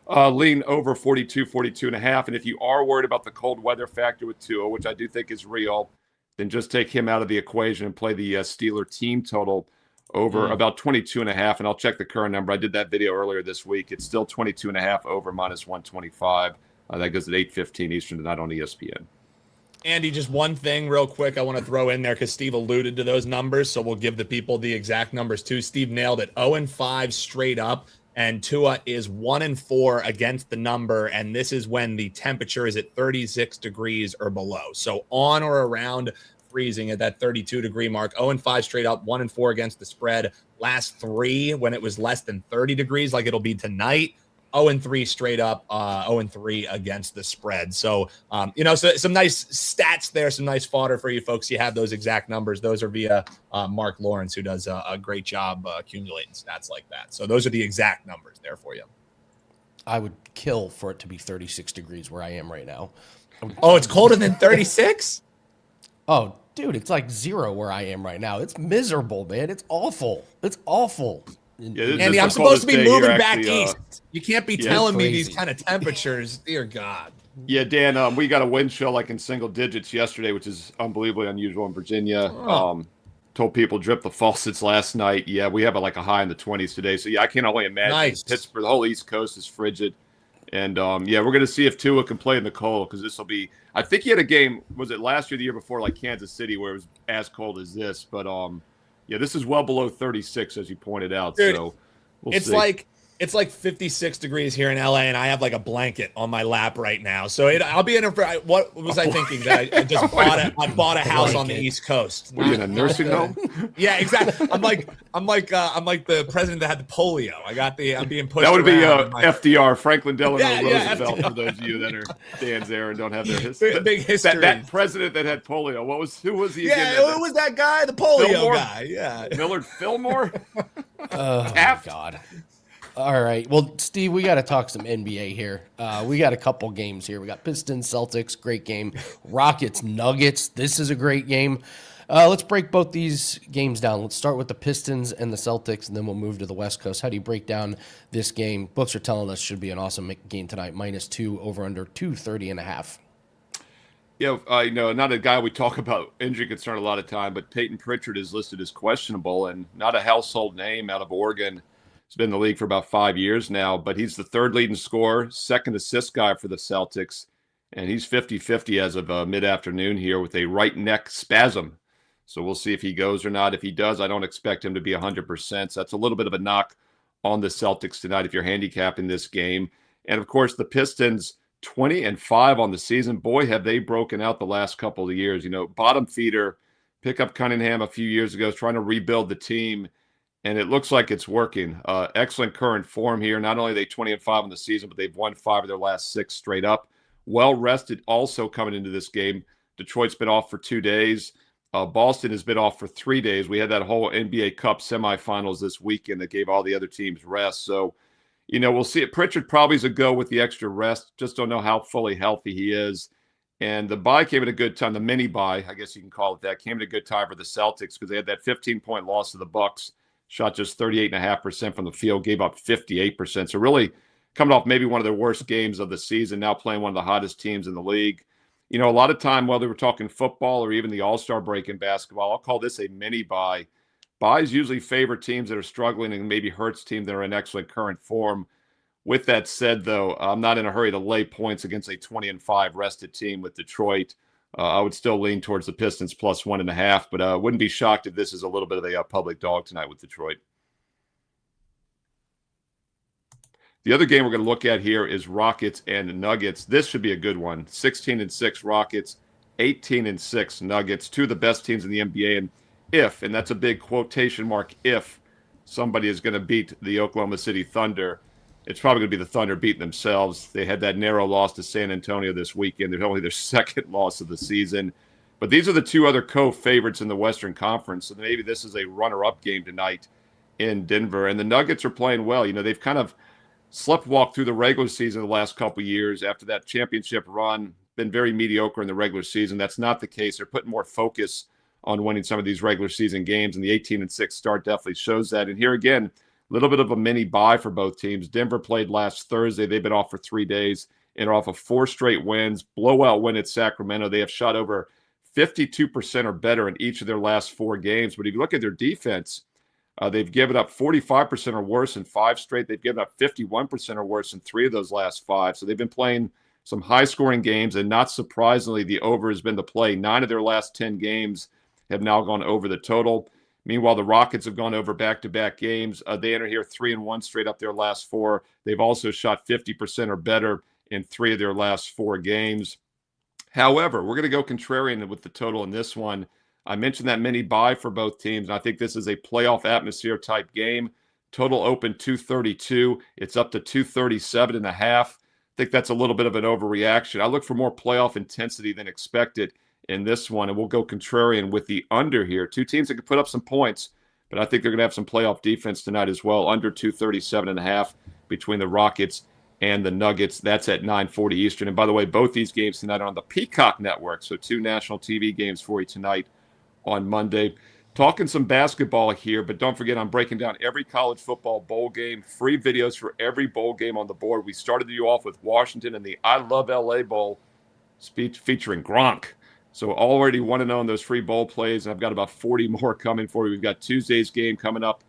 Lean over 42.5. And if you are worried about the cold weather factor with Tua, which I do think is real, then just take him out of the equation and play the Steeler team total over about 22.5. And I'll check the current number. I did that video earlier this week. It's still 22.5 over minus 125. That goes at 8:15 Eastern tonight on ESPN. Andy, just one thing real quick I want to throw in there because Steve alluded to those numbers, so we'll give the people the exact numbers too. Steve nailed it. 0-5 straight up, and Tua is 1-4 against the number, and this is when the temperature is at 36 degrees or below. So on or around freezing at that 32-degree mark. 0-5 straight up, 1-4 against the spread. Last 3 when it was less than 30 degrees, like it'll be tonight. 0-3 straight up, 0-3 against the spread. So, so some nice stats there, some nice fodder for you folks. You have those exact numbers. Those are via Mark Lawrence, who does a great job accumulating stats like that. So those are the exact numbers there for you. I would kill for it to be 36 degrees where I am right now. Oh, it's colder than 36? Oh, dude, it's like 0 where I am right now. It's miserable, man. It's awful. It's awful. Yeah, Andy, I'm supposed to be moving back east. You can't be telling me these kind of temperatures. Dear God. Yeah, Dan, we got a wind chill like in single digits yesterday, which is unbelievably unusual in Virginia. Told people drip the faucets last night. Yeah, we have like a high in the 20s today. So, yeah, I can only imagine. Nice. Pittsburgh, the whole East Coast is frigid. And, we're going to see if Tua can play in the cold because this will be – I think he had a game, was it last year, the year before, like Kansas City, where it was as cold as this. But, yeah, this is well below 36, as you pointed out. Dude, so we'll see. It's like 56 degrees here in LA, and I have like a blanket on my lap right now. So I'll be in what was I thinking that I just bought a house on the East Coast? Were you in a nursing home? Yeah, exactly. I'm like the president that had the polio. I'm being pushed. That would be around. FDR, Franklin Delano Roosevelt, FDR. for those of you that are Dan's there and don't have their history. Big history. That president that had polio. Who was he again? Yeah, who was that guy? The polio Fillmore? guy. Yeah. Millard Fillmore? Oh, my God. All right. Well, Steve, we got to talk some NBA here. We got a couple games here. We got Pistons, Celtics, great game. Rockets, Nuggets. This is a great game. Let's break both these games down. Let's start with the Pistons and the Celtics, and then we'll move to the West Coast. How do you break down this game? Books are telling us should be an awesome game tonight. -2 over under 230.5. Yeah, not a guy we talk about injury concern a lot of time, but Peyton Pritchard is listed as questionable and not a household name out of Oregon. He's been in the league for about 5 years now, but he's the 3rd leading scorer, 2nd assist guy for the Celtics, and he's 50-50 as of mid-afternoon here with a right neck spasm. So we'll see if he goes or not. If he does, I don't expect him to be 100%. So that's a little bit of a knock on the Celtics tonight if you're handicapping this game. And, of course, the Pistons, 20-5 on the season. Boy, have they broken out the last couple of years. Bottom feeder, pick up Cunningham a few years ago, trying to rebuild the team. And it looks like it's working. Excellent current form here. Not only are they 20-5 on the season, but they've won 5 of their last 6 straight up. Well rested also coming into this game. Detroit's been off for 2 days. Boston has been off for 3 days. We had that whole NBA Cup semifinals this weekend that gave all the other teams rest. So, we'll see it. Pritchard probably is a go with the extra rest. Just don't know how fully healthy he is. And the bye came at a good time. The mini bye, I guess you can call it that, came at a good time for the Celtics because they had that 15-point loss to the Bucks. Shot just 38.5% from the field, gave up 58%. So really coming off maybe one of their worst games of the season, now playing one of the hottest teams in the league. A lot of time, whether we're talking football or even the All-Star break in basketball, I'll call this a mini bye. Byes usually favor teams that are struggling and maybe hurts teams that are in excellent current form. With that said, though, I'm not in a hurry to lay points against a 20-5 rested team with Detroit. I would still lean towards the Pistons plus 1.5, but wouldn't be shocked if this is a little bit of a public dog tonight with Detroit. The other game we're going to look at here is Rockets and Nuggets. This should be a good one. 16-6 Rockets, 18-6 Nuggets, 2 of the best teams in the NBA. And if, and that's a big quotation mark, if somebody is going to beat the Oklahoma City Thunder, it's probably going to be the Thunder beating themselves. They had that narrow loss to San Antonio this weekend. They're only their 2nd loss of the season. But these are the 2 other co-favorites in the Western Conference. So maybe this is a runner-up game tonight in Denver. And the Nuggets are playing well. They've kind of sleptwalked through the regular season the last couple of years after that championship run. been very mediocre in the regular season. That's not the case. They're putting more focus on winning some of these regular season games, and the 18-6 start definitely shows that. And here again, a little bit of a mini bye for both teams. Denver played last Thursday. They've been off for 3 days and are off of 4 straight wins. Blowout win at Sacramento. They have shot over 52% or better in each of their last 4 games. But if you look at their defense, they've given up 45% or worse in 5 straight. They've given up 51% or worse in 3 of those last 5. So they've been playing some high-scoring games, and not surprisingly, the over has been the play. 9 of their last 10 games have now gone over the total. Meanwhile, the Rockets have gone over back-to-back games. They enter here 3-1 straight up their last 4. They've also shot 50% or better in 3 of their last 4 games. However, we're going to go contrarian with the total in this one. I mentioned that mini bye for both teams, and I think this is a playoff atmosphere type game. Total open 232. It's up to 237.5. I think that's a little bit of an overreaction. I look for more playoff intensity than expected in this one, and we'll go contrarian with the under here. 2 teams that can put up some points, but I think they're going to have some playoff defense tonight as well. Under 237.5 between the Rockets and the Nuggets. That's at 9:40 Eastern. And by the way, both these games tonight are on the Peacock Network, so 2 national TV games for you tonight on Monday. Talking some basketball here, but don't forget I'm breaking down every college football bowl game. Free videos for every bowl game on the board. We started you off with Washington and the I Love LA Bowl speech featuring Gronk. So already 1-0 in those free bowl plays. I've got about 40 more coming for you. We've got Tuesday's game coming up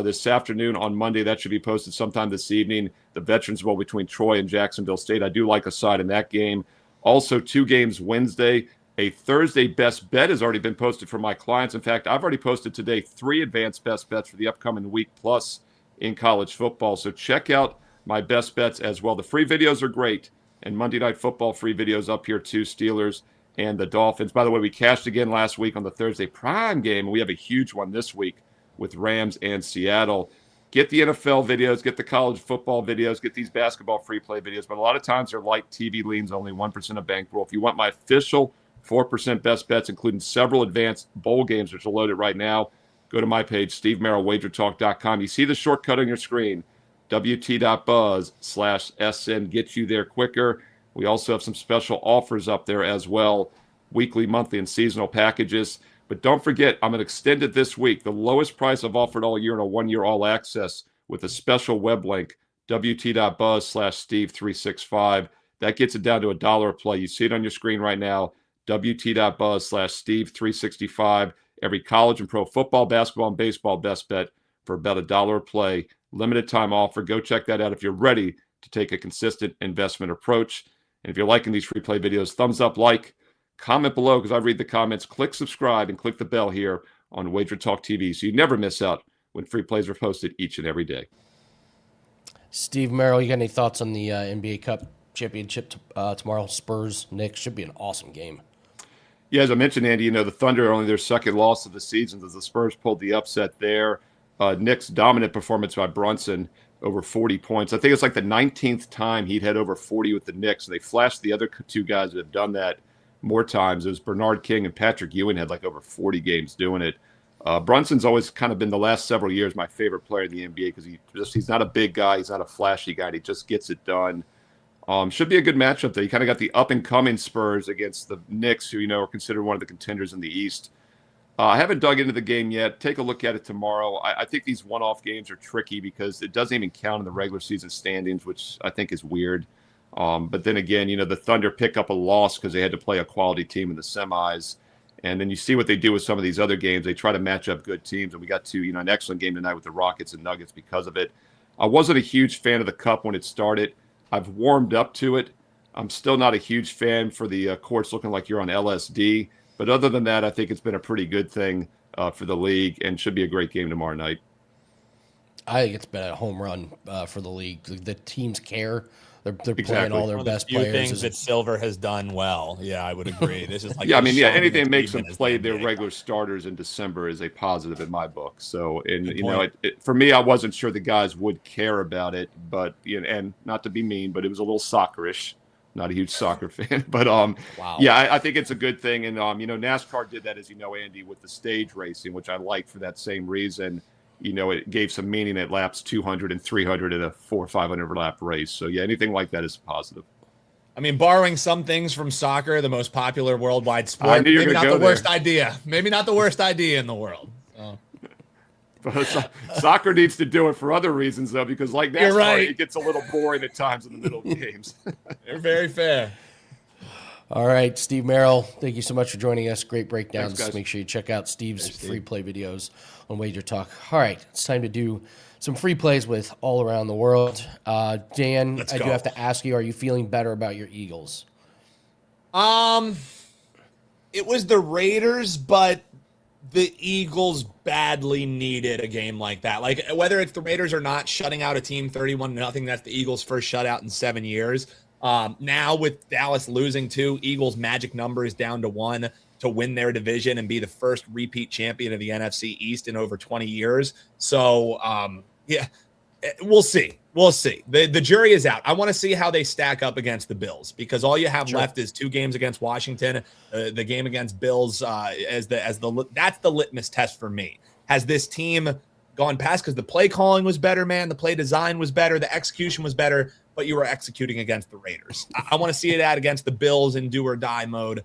this afternoon on Monday. That should be posted sometime this evening. The Veterans Bowl between Troy and Jacksonville State. I do like a side in that game. Also 2 games Wednesday. A Thursday best bet has already been posted for my clients. In fact, I've already posted today 3 advanced best bets for the upcoming week plus in college football. So check out my best bets as well. The free videos are great. And Monday Night Football free videos up here too. Steelers and the Dolphins. By the way, we cashed again last week on the Thursday prime game. And we have a huge one this week with Rams and Seattle. Get the NFL videos, get the college football videos, get these basketball free play videos. But a lot of times they're like TV leans, only 1% of bankroll. If you want my official 4% best bets, including several advanced bowl games, which are loaded right now, go to my page, stevemerrill.wagertalk.com. You see the shortcut on your screen, wt.buzz/SN. Get you there quicker. We also have some special offers up there as well, weekly, monthly, and seasonal packages. But don't forget, I'm going to extend it this week. The lowest price I've offered all year in a 1-year all access with a special web link, wt.buzz/Steve365. That gets it down to $1 a play. You see it on your screen right now, wt.buzz/Steve365. Every college and pro football, basketball, and baseball best bet for about $1 a play. Limited time offer. Go check that out if you're ready to take a consistent investment approach. And if you're liking these free play videos, thumbs up, like, comment below because I read the comments. Click subscribe and click the bell here on WagerTalk TV so you never miss out when free plays are posted each and every day. Steve Merrill, you got any thoughts on the NBA Cup championship tomorrow? Spurs, Knicks, should be an awesome game. Yeah, as I mentioned, Andy, the Thunder are only their 2nd loss of the season as the Spurs pulled the upset there. Knicks' dominant performance by Brunson, over 40 points. I think it's like the 19th time he'd had over 40 with the Knicks. They flashed the other 2 guys that have done that more times. It was Bernard King and Patrick Ewing had like over 40 games doing it. Brunson's always kind of been the last several years my favorite player in the NBA because he's not a big guy. He's not a flashy guy. He just gets it done. Should be a good matchup there. You kind of got the up-and-coming Spurs against the Knicks, who, are considered one of the contenders in the East. I haven't dug into the game yet. Take a look at it tomorrow. I think these one-off games are tricky because it doesn't even count in the regular season standings, which I think is weird. But then again, the Thunder pick up a loss because they had to play a quality team in the semis. And then you see what they do with some of these other games. They try to match up good teams. And we got to, an excellent game tonight with the Rockets and Nuggets because of it. I wasn't a huge fan of the Cup when it started. I've warmed up to it. I'm still not a huge fan for the courts looking like you're on LSD. But other than that, I think it's been a pretty good thing for the league and should be a great game tomorrow night. I think it's been a home run for the league. The teams care. They're playing all their best players. Things that Silver has done well. Yeah, I would agree. This is like anything that makes them play their regular starters in December is a positive in my book. So, and for me, I wasn't sure the guys would care about it, but and not to be mean, but it was a little soccerish. Not a huge soccer fan, but wow. Yeah, I think it's a good thing. And NASCAR did that, as Andy, with the stage racing, which I like for that same reason. It gave some meaning at laps 200 and 300 in a 400 or 500 lap race. So yeah, anything like that is positive. I mean, borrowing some things from soccer, the most popular worldwide sport, knew you were maybe gonna not go the worst there. idea. Maybe not the worst idea in the world. So. But soccer needs to do it for other reasons, though, because like You're NASCAR, right. it gets a little boring at times in the middle of games. You're very fair. All right, Steve Merrill, thank you so much for joining us. Great breakdowns. Thanks, guys. Make sure you check out Steve's free play videos on WagerTalk. All right, it's time to do some free plays with all around the world. Dan, Let's I go. do have to ask you, are you feeling better about your Eagles? It was the Raiders, but the Eagles badly needed a game like that. Like, whether it's the Raiders or not, shutting out a team 31-0, that's the Eagles' first shutout in 7 years. Now with Dallas losing 2, Eagles' magic number is down to 1 to win their division and be the first repeat champion of the NFC East in over 20 years. So, yeah, we'll see. We'll see. The jury is out. I want to see how they stack up against the Bills, because all you have left is 2 games against Washington, the game against Bills that's the litmus test for me. Has this team gone past? Because the play calling was better, man. The play design was better. The execution was better, but you were executing against the Raiders. I want to see it out against the Bills in do or die mode,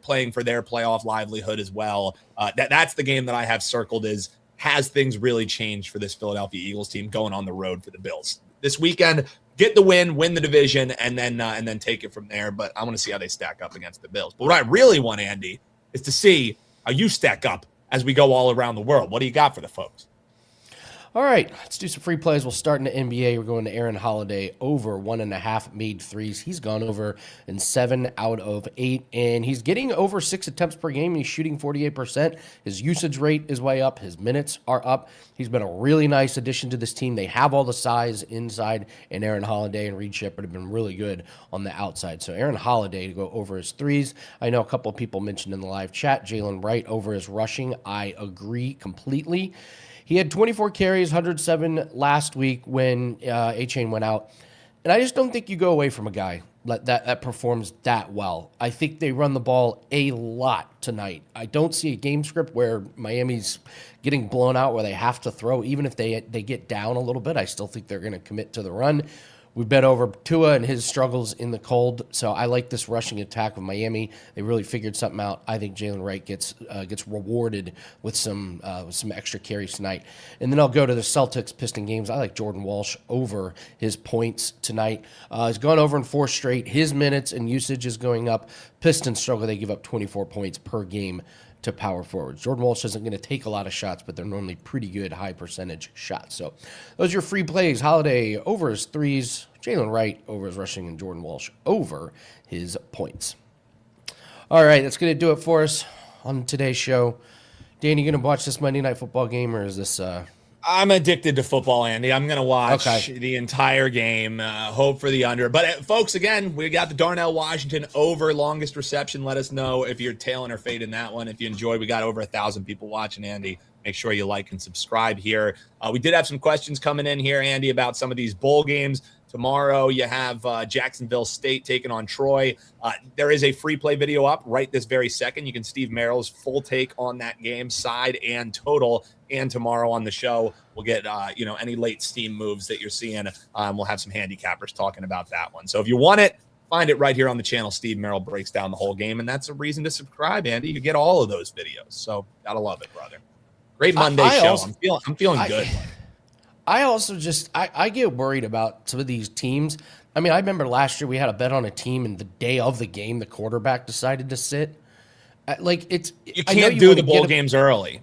playing for their playoff livelihood as well. That's the game that I have circled is, has things really changed for this Philadelphia Eagles team going on the road for the Bills this weekend? Get the win the division, and then take it from there. But I want to see how they stack up against the Bills. But what I really want, Andy, is to see how you stack up as we go all around the world. What do you got for the folks? All right, let's do some free plays. We'll start in the NBA. We're going to Aaron Holiday over 1.5 made threes. He's gone over in 7 out of 8, and he's getting over 6 attempts per game. He's shooting 48%. His usage rate is way up. His minutes are up. He's been a really nice addition to this team. They have all the size inside, and Aaron Holiday and Reed Shepherd have been really good on the outside. So Aaron Holiday to go over his threes. I know a couple of people mentioned in the live chat, Jalen Wright over his rushing. I agree completely. He had 24 carries, 107 last week when A-Chain went out. And I just don't think you go away from a guy that performs that well. I think they run the ball a lot tonight. I don't see a game script where Miami's getting blown out, where they have to throw. Even if they get down a little bit, I still think they're going to commit to the run. We bet over Tua and his struggles in the cold, so I like this rushing attack of Miami. They really figured something out. I think Jalen Wright gets rewarded with some extra carries tonight. And then I'll go to the Celtics Pistons games. I like Jordan Walsh over his points tonight. He's gone over in 4 straight. His minutes and usage is going up. Pistons struggle. They give up 24 points per game to power forwards. Jordan Walsh isn't going to take a lot of shots, but they're normally pretty good high percentage shots. So those are your free plays. Holiday over his threes, Jalen Wright over his rushing, and Jordan Walsh over his points. All right, that's going to do it for us on today's show. Dan, you going to watch this Monday Night Football game, or is this... I'm addicted to football, Andy. I'm going to watch the entire game, hope for the under. But, folks, again, we got the Darnell Washington over longest reception. Let us know if you're tailing or fading that one. If you enjoyed, we got over 1,000 people watching, Andy. Make sure you like and subscribe here. We did have some questions coming in here, Andy, about some of these bowl games. Tomorrow, you have Jacksonville State taking on Troy. There is a free play video up right this very second. You can Steve Merrill's full take on that game, side and total. And tomorrow on the show, we'll get any late steam moves that you're seeing. We'll have some handicappers talking about that one. So if you want it, find it right here on the channel. Steve Merrill breaks down the whole game, and that's a reason to subscribe, Andy. You get all of those videos. So gotta love it, brother. Great Monday show. I'm feeling good. I also I get worried about some of these teams. I mean, I remember last year we had a bet on a team, and the day of the game, the quarterback decided to sit. You can't do the bowl games early.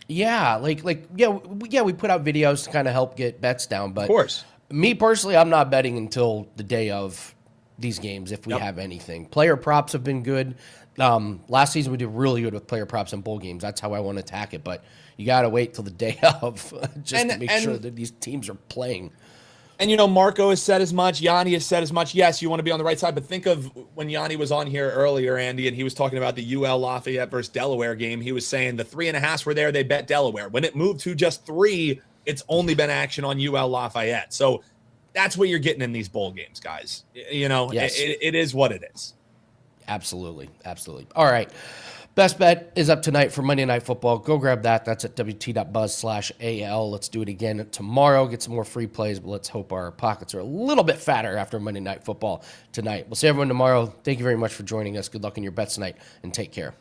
Yeah, we put out videos to kind of help get bets down. But of course, me personally, I'm not betting until the day of these games if we have anything. Player props have been good. Last season we did really good with player props and bowl games. That's how I want to attack it. But you got to wait till the day of to make sure that these teams are playing. And, Marco has said as much. Yanni has said as much. Yes, you want to be on the right side. But think of when Yanni was on here earlier, Andy, and he was talking about the UL Lafayette versus Delaware game. He was saying the 3.5s were there. They bet Delaware. When it moved to just 3, it's only been action on UL Lafayette. So that's what you're getting in these bowl games, guys. Yes. It is what it is. Absolutely. All right. Best bet is up tonight for Monday Night Football. Go grab that. That's at wt.buzz/AL. Let's do it again tomorrow. Get some more free plays, but let's hope our pockets are a little bit fatter after Monday Night Football tonight. We'll see everyone tomorrow. Thank you very much for joining us. Good luck in your bets tonight, and take care.